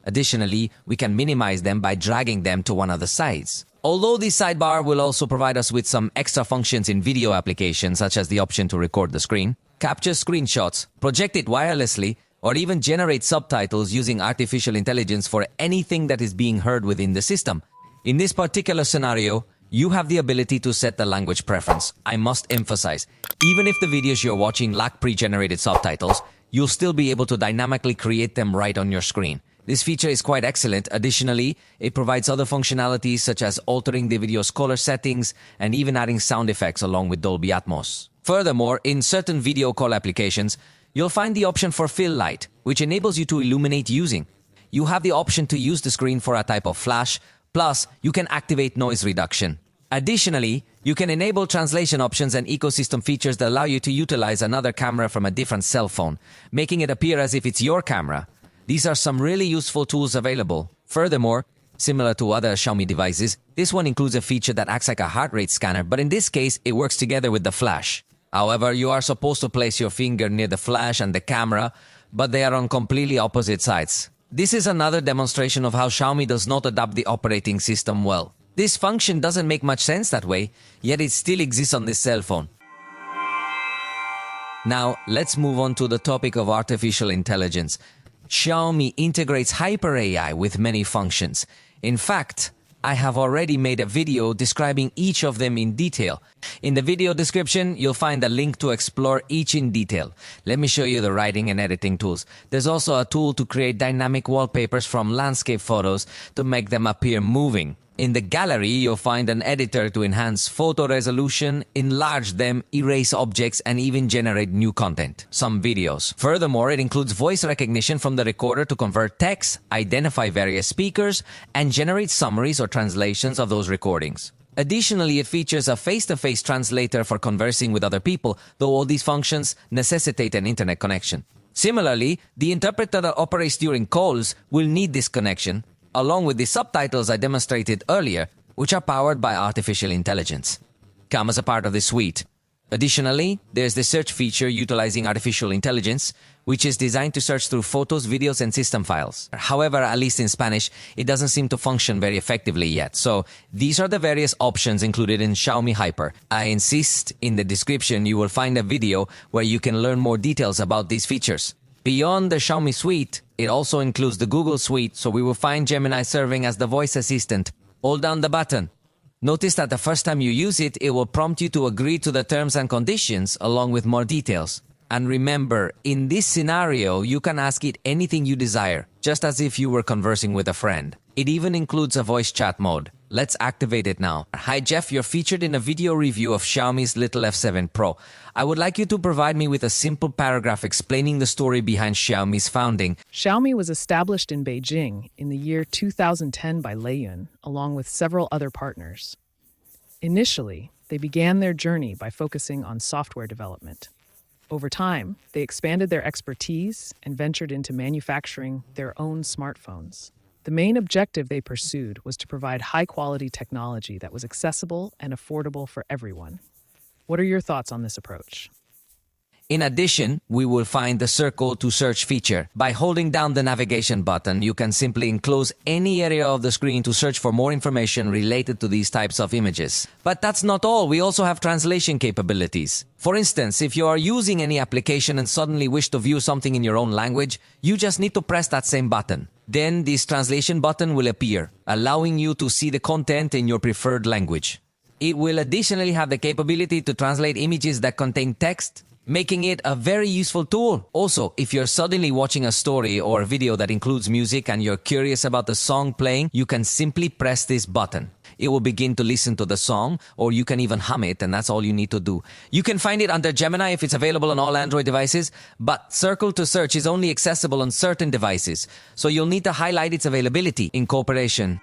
Additionally, we can minimize them by dragging them to one of the sides. Although this sidebar will also provide us with some extra functions in video applications, such as the option to record the screen, capture screenshots, project it wirelessly, or even generate subtitles using artificial intelligence for anything that is being heard within the system. In this particular scenario, you have the ability to set the language preference. I must emphasize, even if the videos you're watching lack pre-generated subtitles, you'll still be able to dynamically create them right on your screen. This feature is quite excellent. Additionally, it provides other functionalities such as altering the video's color settings and even adding sound effects along with Dolby Atmos. Furthermore, in certain video call applications, you'll find the option for fill light, which enables you to illuminate using. You have the option to use the screen for a type of flash, plus you can activate noise reduction. Additionally, you can enable translation options and ecosystem features that allow you to utilize another camera from a different cell phone, making it appear as if it's your camera. These are some really useful tools available. Furthermore, similar to other Xiaomi devices, this one includes a feature that acts like a heart rate scanner, but in this case, it works together with the flash. However, you are supposed to place your finger near the flash and the camera, but they are on completely opposite sides. This is another demonstration of how Xiaomi does not adapt the operating system well. This function doesn't make much sense that way, yet it still exists on this cell phone. Now, let's move on to the topic of artificial intelligence. Xiaomi integrates Hyper AI with many functions. In fact, I have already made a video describing each of them in detail. In the video description, you'll find a link to explore each in detail. Let me show you the writing and editing tools. There's also a tool to create dynamic wallpapers from landscape photos to make them appear moving. In the gallery, you'll find an editor to enhance photo resolution, enlarge them, erase objects, and even generate new content, some videos. Furthermore, it includes voice recognition from the recorder to convert text, identify various speakers, and generate summaries or translations of those recordings. Additionally, it features a face-to-face translator for conversing with other people, though all these functions necessitate an internet connection. Similarly, the interpreter that operates during calls will need this connection, along with the subtitles I demonstrated earlier, which are powered by artificial intelligence. Come as a part of the suite. Additionally, there's the search feature utilizing artificial intelligence, which is designed to search through photos, videos, and system files. However, at least in Spanish, it doesn't seem to function very effectively yet. So these are the various options included in Xiaomi Hyper. I insist in the description you will find a video where you can learn more details about these features. Beyond the Xiaomi suite, it also includes the Google suite, so we will find Gemini serving as the voice assistant. Hold down the button. Notice that the first time you use it, it will prompt you to agree to the terms and conditions along with more details. And remember, in this scenario, you can ask it anything you desire, just as if you were conversing with a friend. It even includes a voice chat mode. Let's activate it now. Hi Jeff, you're featured in a video review of Xiaomi's little F7 Pro. I would like you to provide me with a simple paragraph explaining the story behind Xiaomi's founding. Xiaomi was established in Beijing in the year 2010 by Lei Yun, along with several other partners. Initially, they began their journey by focusing on software development. Over time, they expanded their expertise and ventured into manufacturing their own smartphones. The main objective they pursued was to provide high-quality technology that was accessible and affordable for everyone. What are your thoughts on this approach? In addition, we will find the circle to search feature. By holding down the navigation button, you can simply enclose any area of the screen to search for more information related to these types of images. But that's not all. We also have translation capabilities. For instance, if you are using any application and suddenly wish to view something in your own language, you just need to press that same button. Then this translation button will appear, allowing you to see the content in your preferred language. It will additionally have the capability to translate images that contain text, making it a very useful tool. Also, if you're suddenly watching a story or a video that includes music and you're curious about the song playing, you can simply press this button. It will begin to listen to the song, or you can even hum it, and that's all you need to do. You can find it under Gemini if it's available on all Android devices, but Circle to Search is only accessible on certain devices, so you'll need to highlight its availability in cooperation.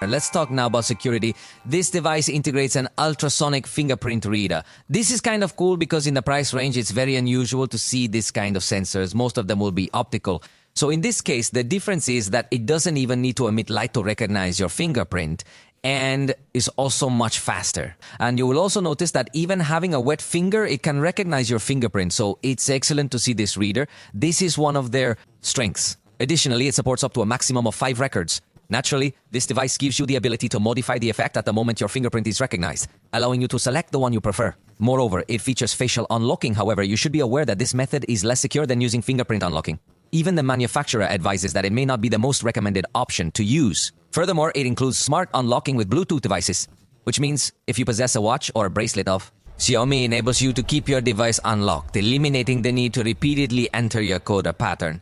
Let's talk now about security. This device integrates an ultrasonic fingerprint reader. This is kind of cool because in the price range, it's very unusual to see this kind of sensors. Most of them will be optical. So in this case, the difference is that it doesn't even need to emit light to recognize your fingerprint and is also much faster. And you will also notice that even having a wet finger, it can recognize your fingerprint. So it's excellent to see this reader. This is one of their strengths. Additionally, it supports up to a maximum of 5 records. Naturally, this device gives you the ability to modify the effect at the moment your fingerprint is recognized, allowing you to select the one you prefer. Moreover, it features facial unlocking. However, you should be aware that this method is less secure than using fingerprint unlocking. Even the manufacturer advises that it may not be the most recommended option to use. Furthermore, it includes smart unlocking with Bluetooth devices, which means if you possess a watch or a bracelet of, Xiaomi enables you to keep your device unlocked, eliminating the need to repeatedly enter your code or pattern.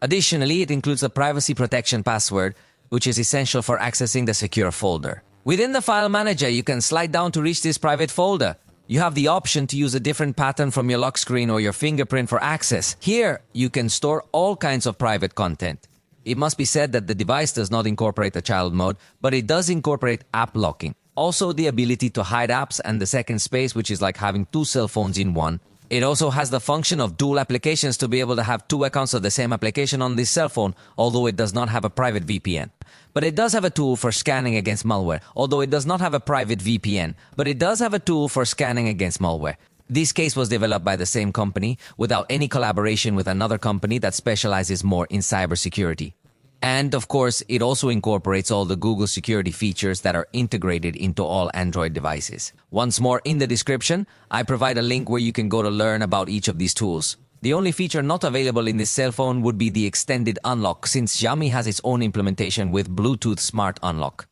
Additionally, it includes a privacy protection password, which is essential for accessing the secure folder. Within the file manager, you can slide down to reach this private folder. You have the option to use a different pattern from your lock screen or your fingerprint for access. Here, you can store all kinds of private content. It must be said that the device does not incorporate a child mode, but it does incorporate app locking. Also, the ability to hide apps and the second space, which is like having two cell phones in one. It also has the function of dual applications to be able to have two accounts of the same application on this cell phone, although it does not have a private VPN. But it does have a tool for scanning against malware, although it does not have a private VPN, but it does have a tool for scanning against malware. This case was developed by the same company without any collaboration with another company that specializes more in cybersecurity. And of course, it also incorporates all the Google security features that are integrated into all Android devices. Once more, in the description, I provide a link where you can go to learn about each of these tools. The only feature not available in this cell phone would be the extended unlock, since Xiaomi has its own implementation with Bluetooth Smart Unlock.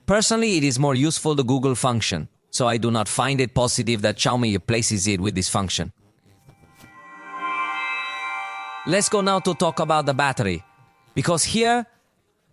Personally, it is more useful to Google function, so I do not find it positive that Xiaomi replaces it with this function. Let's go now to talk about the battery. Because here,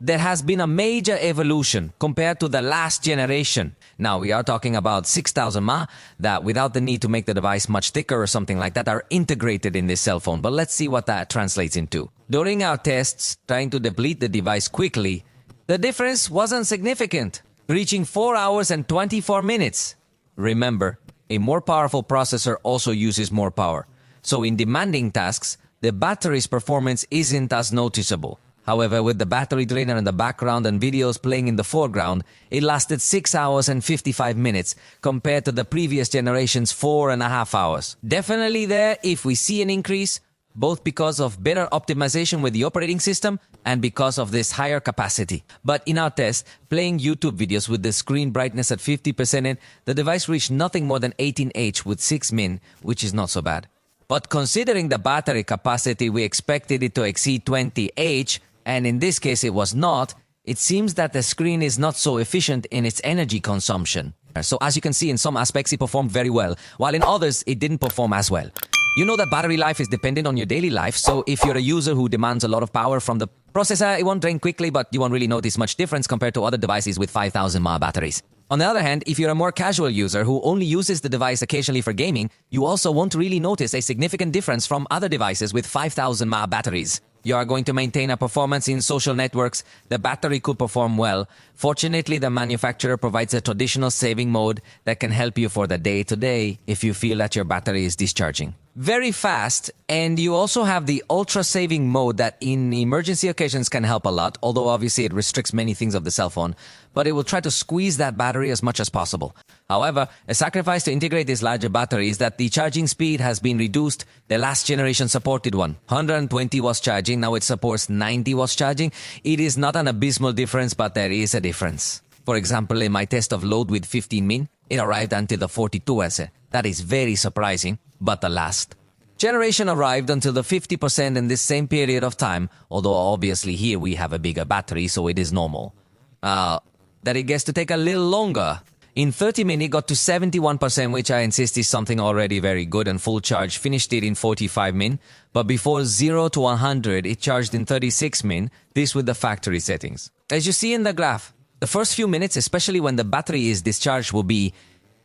there has been a major evolution compared to the last generation. Now, we are talking about 6000 mAh that, without the need to make the device much thicker or something like that, are integrated in this cell phone. But let's see what that translates into. During our tests, trying to deplete the device quickly, the difference wasn't significant, reaching 4 hours and 24 minutes. Remember, a more powerful processor also uses more power. So in demanding tasks, the battery's performance isn't as noticeable. However, with the battery drainer in the background and videos playing in the foreground, it lasted 6 hours and 55 minutes compared to the previous generation's 4.5 hours. Definitely there if we see an increase, both because of better optimization with the operating system and because of this higher capacity. But in our test, playing YouTube videos with the screen brightness at 50%, the device reached nothing more than 18H with 6 min, which is not so bad. But considering the battery capacity, we expected it to exceed 20H, and in this case it was not. It seems that the screen is not so efficient in its energy consumption. So as you can see, in some aspects it performed very well, while in others it didn't perform as well. You know that battery life is dependent on your daily life, so if you're a user who demands a lot of power from the processor, it won't drain quickly, but you won't really notice much difference compared to other devices with 5000 mAh batteries. On the other hand, if you're a more casual user who only uses the device occasionally for gaming, you also won't really notice a significant difference from other devices with 5000 mAh batteries. You are going to maintain a performance in social networks, the battery could perform well. Fortunately, the manufacturer provides a traditional saving mode that can help you for the day-to-day if you feel that your battery is discharging. Very fast, and you also have the ultra saving mode that in emergency occasions can help a lot, although obviously it restricts many things of the cell phone, but it will try to squeeze that battery as much as possible. However, a sacrifice to integrate this larger battery is that the charging speed has been reduced. The last generation supported 120 watts charging, now it supports 90 watts charging. It is not an abysmal difference, but there is a difference. For example, in my test of load with 15 min, it arrived until the 42 SE. That is very surprising, but the last generation arrived until the 50% in this same period of time, although obviously here we have a bigger battery, so it is normal. That it gets to take a little longer. In 30 min, it got to 71%, which I insist is something already very good, and full charge finished it in 45 min. But before 0 to 100, it charged in 36 min, this with the factory settings. As you see in the graph, the first few minutes, especially when the battery is discharged, will be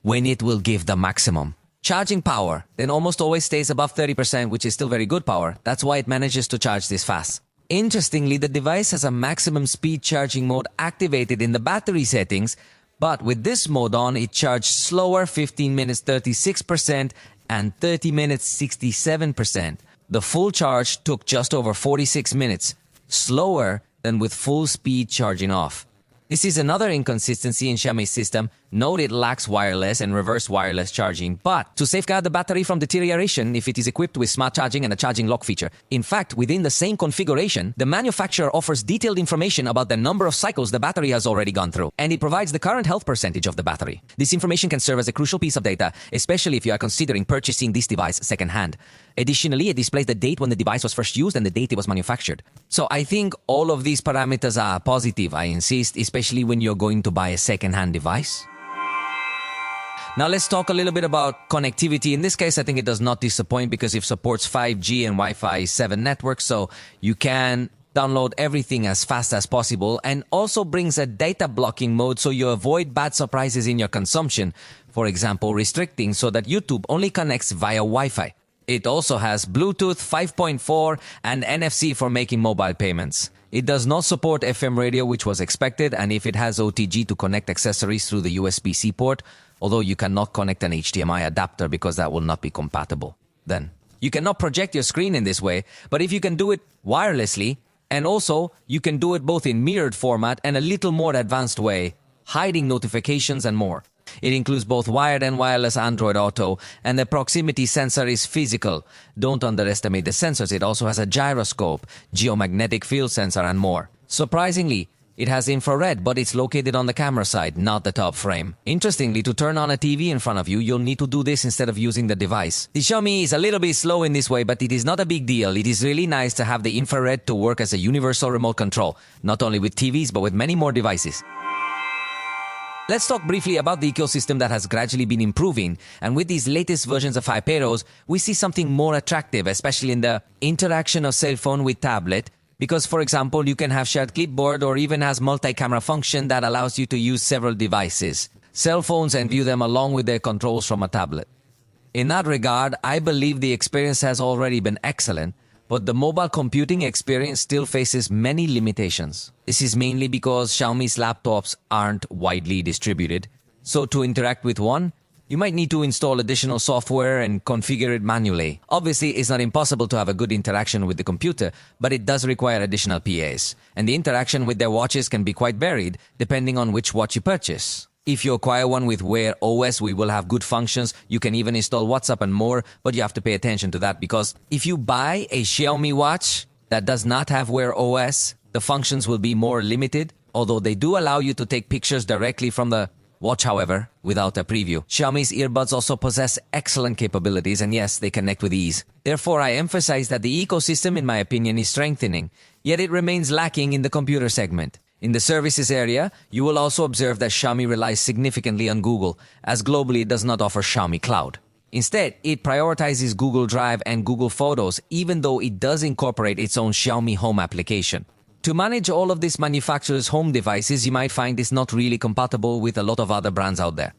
when it will give the maximum charging power, then almost always stays above 30%, which is still very good power. That's why it manages to charge this fast. Interestingly, the device has a maximum speed charging mode activated in the battery settings, but with this mode on, it charged slower, 15 minutes 36% and 30 minutes 67%. The full charge took just over 46 minutes, slower than with full speed charging off. This is another inconsistency in Xiaomi's system. Note it lacks wireless and reverse wireless charging, but to safeguard the battery from deterioration if it is equipped with smart charging and a charging lock feature. In fact, within the same configuration, the manufacturer offers detailed information about the number of cycles the battery has already gone through, and it provides the current health percentage of the battery. This information can serve as a crucial piece of data, especially if you are considering purchasing this device second-hand. Additionally, it displays the date when the device was first used and the date it was manufactured. So I think all of these parameters are positive, I insist, especially when you're going to buy a second-hand device. Now let's talk a little bit about connectivity. In this case, I think it does not disappoint because it supports 5G and Wi-Fi 7 networks, so you can download everything as fast as possible, and also brings a data blocking mode so you avoid bad surprises in your consumption. For example, restricting so that YouTube only connects via Wi-Fi. It also has Bluetooth 5.4 and NFC for making mobile payments. It does not support FM radio, which was expected, and if it has OTG to connect accessories through the USB-C port, although you cannot connect an HDMI adapter because that will not be compatible. Then, you cannot project your screen in this way, but if you can do it wirelessly, and also you can do it both in mirrored format and a little more advanced way, hiding notifications and more. It includes both wired and wireless Android Auto, and the proximity sensor is physical. Don't underestimate the sensors. It also has a gyroscope, geomagnetic field sensor, and more. Surprisingly, it has infrared, but it's located on the camera side, not the top frame. Interestingly, to turn on a TV in front of you, you'll need to do this instead of using the device. The Xiaomi is a little bit slow in this way, but it is not a big deal. It is really nice to have the infrared to work as a universal remote control, not only with TVs, but with many more devices. Let's talk briefly about the ecosystem that has gradually been improving, and with these latest versions of Hyperos, we see something more attractive, especially in the interaction of cell phone with tablet, because for example, you can have shared clipboard or even has multi-camera function that allows you to use several devices, cell phones, and view them along with their controls from a tablet. In that regard, I believe the experience has already been excellent, but the mobile computing experience still faces many limitations. This is mainly because Xiaomi's laptops aren't widely distributed, so to interact with one, you might need to install additional software and configure it manually. Obviously, it's not impossible to have a good interaction with the computer, but it does require additional PAs, and the interaction with their watches can be quite varied depending on which watch you purchase. If you acquire one with Wear OS, we will have good functions. You can even install WhatsApp and more, but you have to pay attention to that because if you buy a Xiaomi watch that does not have Wear OS, the functions will be more limited, although they do allow you to take pictures directly from the watch, however, without a preview. Xiaomi's earbuds also possess excellent capabilities, and yes, they connect with ease. Therefore, I emphasize that the ecosystem, in my opinion, is strengthening, yet it remains lacking in the computer segment. In the services area, you will also observe that Xiaomi relies significantly on Google, as globally it does not offer Xiaomi Cloud. Instead, it prioritizes Google Drive and Google Photos, even though it does incorporate its own Xiaomi Home application. To manage all of these manufacturers' home devices, you might find this not really compatible with a lot of other brands out there.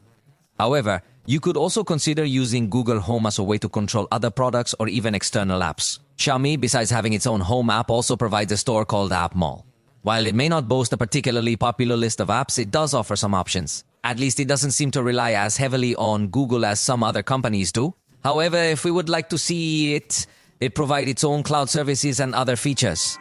However, you could also consider using Google Home as a way to control other products or even external apps. Xiaomi, besides having its own home app, also provides a store called App Mall. While it may not boast a particularly popular list of apps, it does offer some options. At least it doesn't seem to rely as heavily on Google as some other companies do. However, if we would like to see it provides its own cloud services and other features.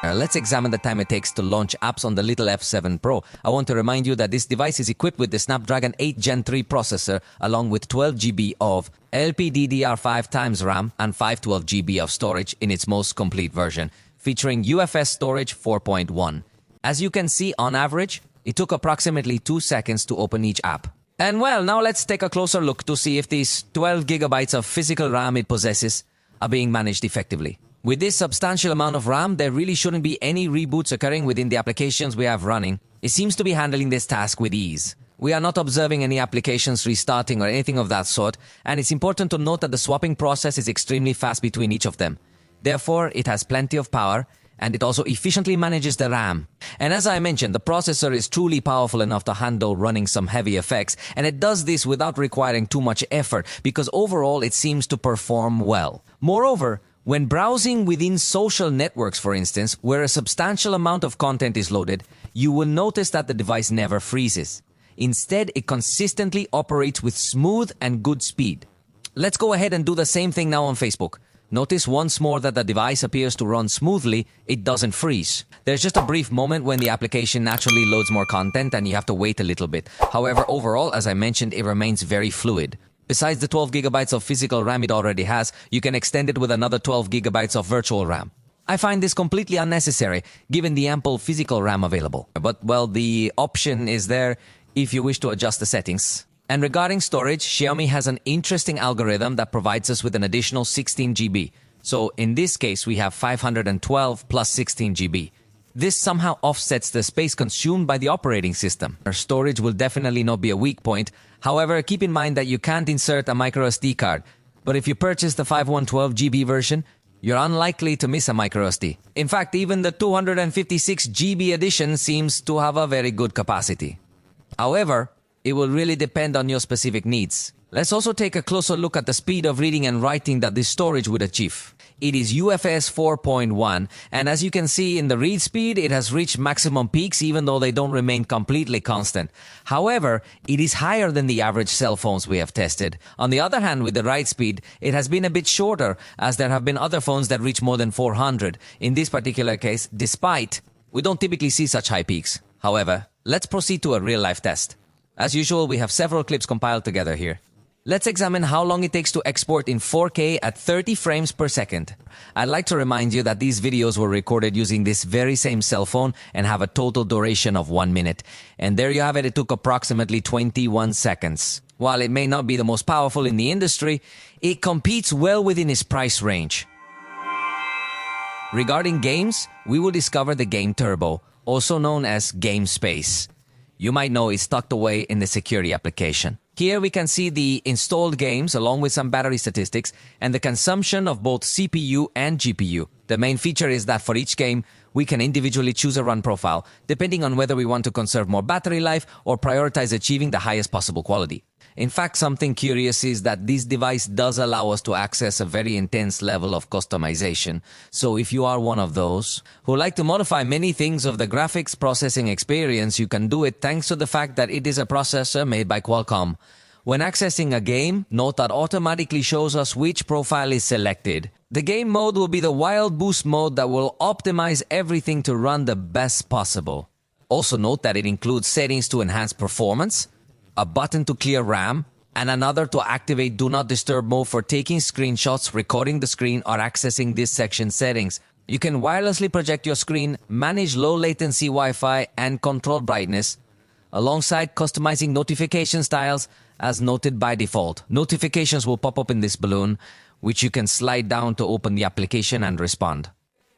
Let's examine the time it takes to launch apps on the little F7 Pro. I want to remind you that this device is equipped with the Snapdragon 8 Gen 3 processor along with 12 GB of LPDDR5 times RAM and 512 GB of storage in its most complete version, featuring UFS storage 4.1. As you can see, on average, it took approximately 2 seconds to open each app. And well, now let's take a closer look to see if these 12 gigabytes of physical RAM it possesses are being managed effectively. With this substantial amount of RAM, there really shouldn't be any reboots occurring within the applications we have running. It seems to be handling this task with ease. We are not observing any applications restarting or anything of that sort, and it's important to note that the swapping process is extremely fast between each of them. Therefore, it has plenty of power, and it also efficiently manages the RAM. And as I mentioned, the processor is truly powerful enough to handle running some heavy effects, and it does this without requiring too much effort, because overall it seems to perform well. Moreover, when browsing within social networks, for instance, where a substantial amount of content is loaded, you will notice that the device never freezes. Instead, it consistently operates with smooth and good speed. Let's go ahead and do the same thing now on Facebook. Notice once more that the device appears to run smoothly, it doesn't freeze. There's just a brief moment when the application naturally loads more content and you have to wait a little bit. However, overall, as I mentioned, it remains very fluid. Besides the 12 gigabytes of physical RAM it already has, you can extend it with another 12 gigabytes of virtual RAM. I find this completely unnecessary, given the ample physical RAM available. But, well, the option is there if you wish to adjust the settings. And regarding storage, Xiaomi has an interesting algorithm that provides us with an additional 16 GB. So in this case, we have 512 plus 16 GB. This somehow offsets the space consumed by the operating system. Our storage will definitely not be a weak point. However, keep in mind that you can't insert a microSD card. But if you purchase the 5112 GB version, you're unlikely to miss a micro SD. In fact, even the 256 GB edition seems to have a very good capacity. However, it will really depend on your specific needs. Let's also take a closer look at the speed of reading and writing that this storage would achieve. It is UFS 4.1, and as you can see in the read speed, it has reached maximum peaks even though they don't remain completely constant. However, it is higher than the average cell phones we have tested. On the other hand, with the write speed, it has been a bit shorter, as there have been other phones that reach more than 400. In this particular case, despite, we don't typically see such high peaks. However, let's proceed to a real-life test. As usual, we have several clips compiled together here. Let's examine how long it takes to export in 4K at 30 frames per second. I'd like to remind you that these videos were recorded using this very same cell phone and have a total duration of 1 minute. And there you have it, it took approximately 21 seconds. While it may not be the most powerful in the industry, it competes well within its price range. Regarding games, we will discover the Game Turbo, also known as Game Space. You might know it's tucked away in the security application. Here we can see the installed games along with some battery statistics and the consumption of both CPU and GPU. The main feature is that for each game, we can individually choose a run profile, depending on whether we want to conserve more battery life or prioritize achieving the highest possible quality. In fact, something curious is that this device does allow us to access a very intense level of customization. So if you are one of those who like to modify many things of the graphics processing experience, you can do it thanks to the fact that it is a processor made by Qualcomm. When accessing a game, note that automatically shows us which profile is selected. The game mode will be the Wild Boost mode that will optimize everything to run the best possible. Also note that it includes settings to enhance performance, a button to clear RAM, and another to activate Do Not Disturb mode for taking screenshots, recording the screen, or accessing this section settings. You can wirelessly project your screen, manage low latency Wi-Fi, and control brightness, alongside customizing notification styles as noted by default. Notifications will pop up in this balloon, which you can slide down to open the application and respond.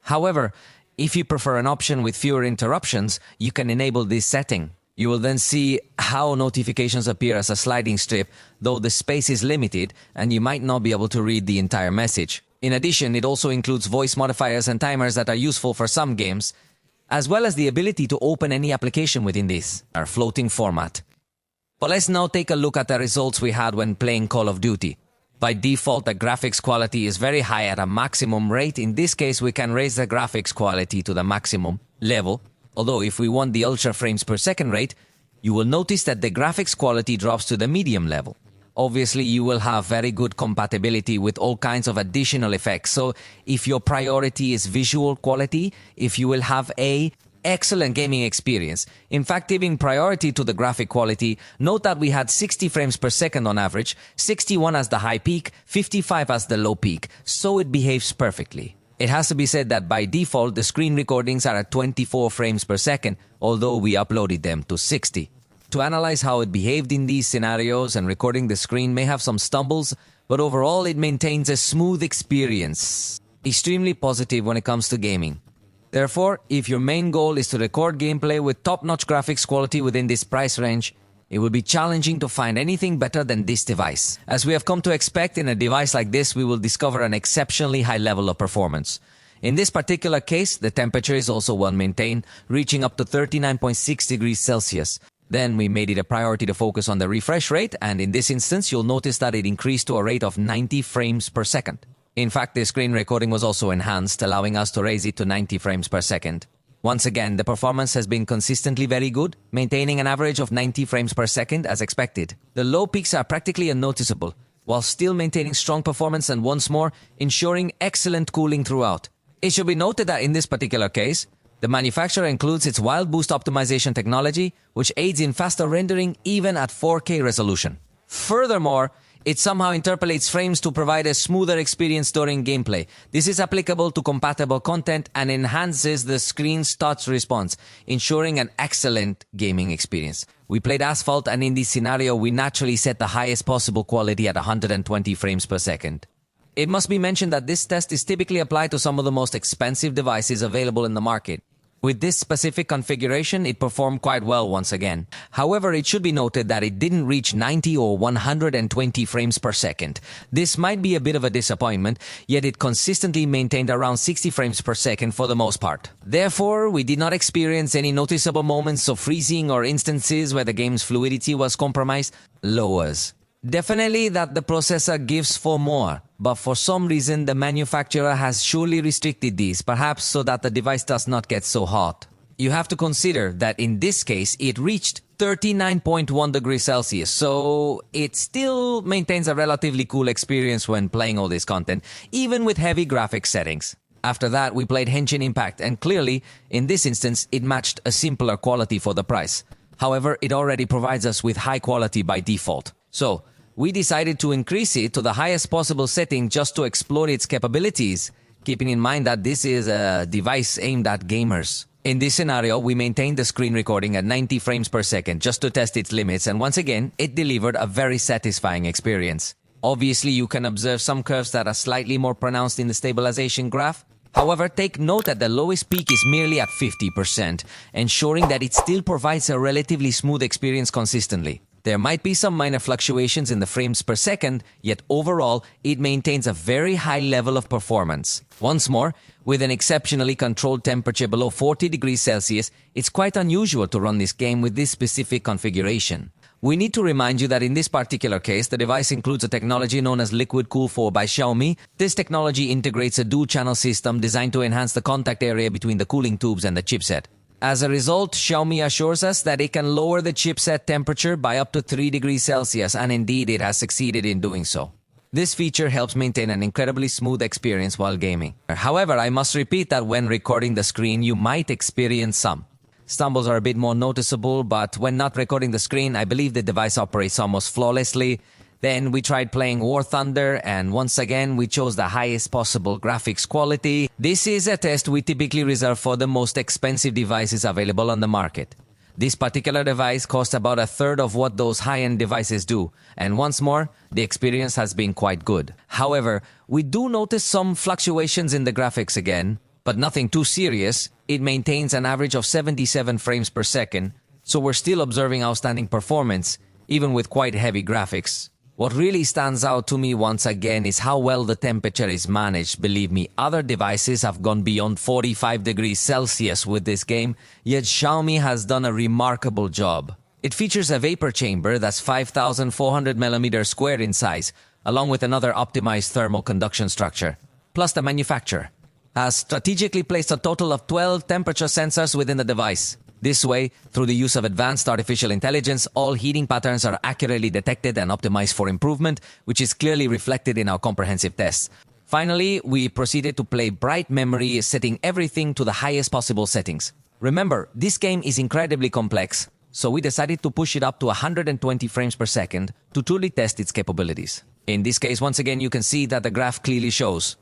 However, if you prefer an option with fewer interruptions, you can enable this setting. You will then see how notifications appear as a sliding strip, though the space is limited and you might not be able to read the entire message. In addition, it also includes voice modifiers and timers that are useful for some games, as well as the ability to open any application within this, our floating format. But let's now take a look at the results we had when playing Call of Duty. By default, the graphics quality is very high at a maximum rate. In this case, we can raise the graphics quality to the maximum level. Although if we want the ultra frames per second rate, you will notice that the graphics quality drops to the medium level. Obviously, you will have very good compatibility with all kinds of additional effects. So if your priority is visual quality, if you will have a excellent gaming experience. In fact, giving priority to the graphic quality, note that we had 60 frames per second on average, 61 as the high peak, 55 as the low peak. So it behaves perfectly. It has to be said that by default, the screen recordings are at 24 frames per second, although we uploaded them to 60. To analyze how it behaved in these scenarios, and recording the screen may have some stumbles, but overall it maintains a smooth experience. Extremely positive when it comes to gaming. Therefore, if your main goal is to record gameplay with top-notch graphics quality within this price range, it will be challenging to find anything better than this device. As we have come to expect, in a device like this, we will discover an exceptionally high level of performance. In this particular case, the temperature is also well maintained, reaching up to 39.6 degrees Celsius. Then we made it a priority to focus on the refresh rate, and in this instance, you'll notice that it increased to a rate of 90 frames per second. In fact, the screen recording was also enhanced, allowing us to raise it to 90 frames per second. Once again, the performance has been consistently very good, maintaining an average of 90 frames per second as expected. The low peaks are practically unnoticeable, while still maintaining strong performance and once more, ensuring excellent cooling throughout. It should be noted that in this particular case, the manufacturer includes its Wild Boost optimization technology, which aids in faster rendering even at 4K resolution. Furthermore, it somehow interpolates frames to provide a smoother experience during gameplay. This is applicable to compatible content and enhances the screen's touch response, ensuring an excellent gaming experience. We played Asphalt, and in this scenario, we naturally set the highest possible quality at 120 frames per second. It must be mentioned that this test is typically applied to some of the most expensive devices available in the market. With this specific configuration, it performed quite well once again. However, it should be noted that it didn't reach 90 or 120 frames per second. This might be a bit of a disappointment, yet it consistently maintained around 60 frames per second for the most part. Therefore, we did not experience any noticeable moments of freezing or instances where the game's fluidity was compromised. Lowers. Definitely that the processor gives for more, but for some reason the manufacturer has surely restricted these, perhaps so that the device does not get so hot. You have to consider that in this case it reached 39.1 degrees Celsius, so it still maintains a relatively cool experience when playing all this content, even with heavy graphics settings. After that we played Henshin Impact, and clearly, in this instance, it matched a simpler quality for the price. However, it already provides us with high quality by default. So, we decided to increase it to the highest possible setting just to explore its capabilities, keeping in mind that this is a device aimed at gamers. In this scenario, we maintained the screen recording at 90 frames per second just to test its limits, and once again, it delivered a very satisfying experience. Obviously, you can observe some curves that are slightly more pronounced in the stabilization graph. However, take note that the lowest peak is merely at 50%, ensuring that it still provides a relatively smooth experience consistently. There might be some minor fluctuations in the frames per second, yet overall, it maintains a very high level of performance. Once more, with an exceptionally controlled temperature below 40 degrees Celsius, it's quite unusual to run this game with this specific configuration. We need to remind you that in this particular case, the device includes a technology known as Liquid Cool 4 by Xiaomi. This technology integrates a dual-channel system designed to enhance the contact area between the cooling tubes and the chipset. As a result, Xiaomi assures us that it can lower the chipset temperature by up to 3 degrees Celsius, and indeed it has succeeded in doing so. This feature helps maintain an incredibly smooth experience while gaming. However, I must repeat that when recording the screen, you might experience some stumbles are a bit more noticeable, but when not recording the screen, I believe the device operates almost flawlessly. Then we tried playing War Thunder, and once again we chose the highest possible graphics quality. This is a test we typically reserve for the most expensive devices available on the market. This particular device costs about a third of what those high-end devices do, and once more, the experience has been quite good. However, we do notice some fluctuations in the graphics again, but nothing too serious. It maintains an average of 77 frames per second, so we're still observing outstanding performance, even with quite heavy graphics. What really stands out to me once again is how well the temperature is managed. Believe me, other devices have gone beyond 45 degrees Celsius with this game, yet Xiaomi has done a remarkable job. It features a vapor chamber that's 5,400 millimeters square in size, along with another optimized thermal conduction structure. Plus, the manufacturer has strategically placed a total of 12 temperature sensors within the device. This way, through the use of advanced artificial intelligence, all heating patterns are accurately detected and optimized for improvement, which is clearly reflected in our comprehensive tests. Finally, we proceeded to play Bright Memory, setting everything to the highest possible settings. Remember, this game is incredibly complex, so we decided to push it up to 120 frames per second to truly test its capabilities. In this case, once again, you can see that the graph clearly shows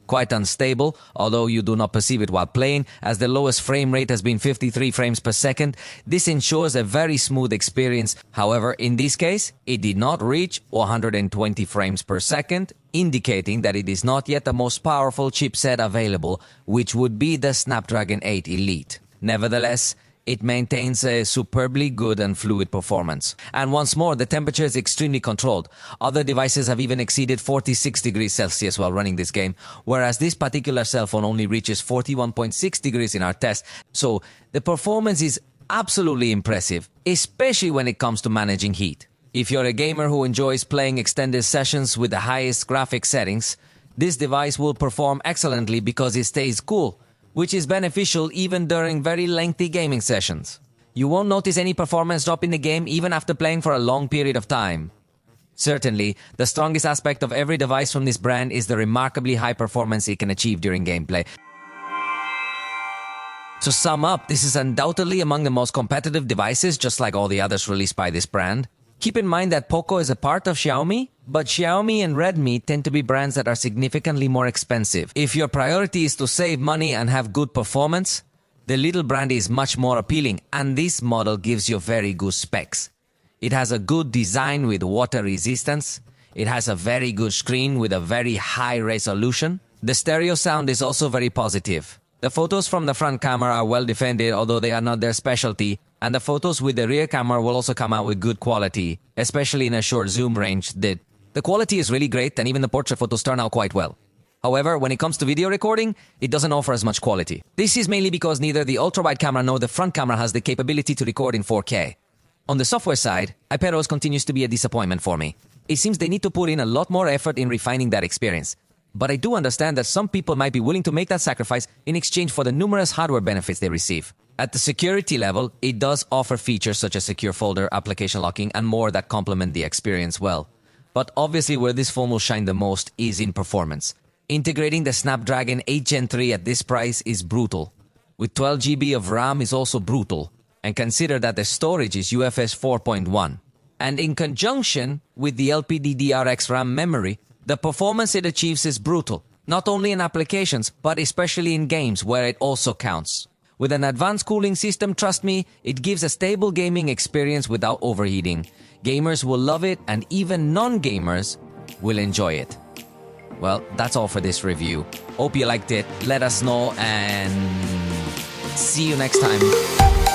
quite unstable, although you do not perceive it while playing, as the lowest frame rate has been 53 frames per second. This ensures a very smooth experience. However, in this case, it did not reach 120 frames per second, indicating that it is not yet the most powerful chipset available, which would be the Snapdragon 8 Elite. Nevertheless, it maintains a superbly good and fluid performance. And once more, the temperature is extremely controlled. Other devices have even exceeded 46 degrees Celsius while running this game, whereas this particular cell phone only reaches 41.6 degrees in our test. So the performance is absolutely impressive, especially when it comes to managing heat. If you're a gamer who enjoys playing extended sessions with the highest graphic settings, this device will perform excellently because it stays cool, which is beneficial even during very lengthy gaming sessions. You won't notice any performance drop in the game even after playing for a long period of time. Certainly, the strongest aspect of every device from this brand is the remarkably high performance it can achieve during gameplay. To sum up, this is undoubtedly among the most competitive devices, just like all the others released by this brand. Keep in mind that POCO is a part of Xiaomi, but Xiaomi and Redmi tend to be brands that are significantly more expensive. If your priority is to save money and have good performance, the little brand is much more appealing, and this model gives you very good specs. It has a good design with water resistance. It has a very good screen with a very high resolution. The stereo sound is also very positive. The photos from the front camera are well defended, although they are not their specialty, and the photos with the rear camera will also come out with good quality, especially in a short zoom range. The quality is really great, and even the portrait photos turn out quite well. However, when it comes to video recording, it doesn't offer as much quality. This is mainly because neither the ultra-wide camera nor the front camera has the capability to record in 4K. On the software side, iPadOS continues to be a disappointment for me. It seems they need to put in a lot more effort in refining that experience. But I do understand that some people might be willing to make that sacrifice in exchange for the numerous hardware benefits they receive. At the security level, it does offer features such as secure folder, application locking, and more that complement the experience well. But obviously where this phone will shine the most is in performance. Integrating the Snapdragon 8 Gen 3 at this price is brutal. With 12 GB of RAM is also brutal. And consider that the storage is UFS 4.1. And in conjunction with the LPDDR4X RAM memory, the performance it achieves is brutal, not only in applications, but especially in games where it also counts. With an advanced cooling system, trust me, it gives a stable gaming experience without overheating. Gamers will love it, and even non-gamers will enjoy it. Well, that's all for this review. Hope you liked it. Let us know, and see you next time.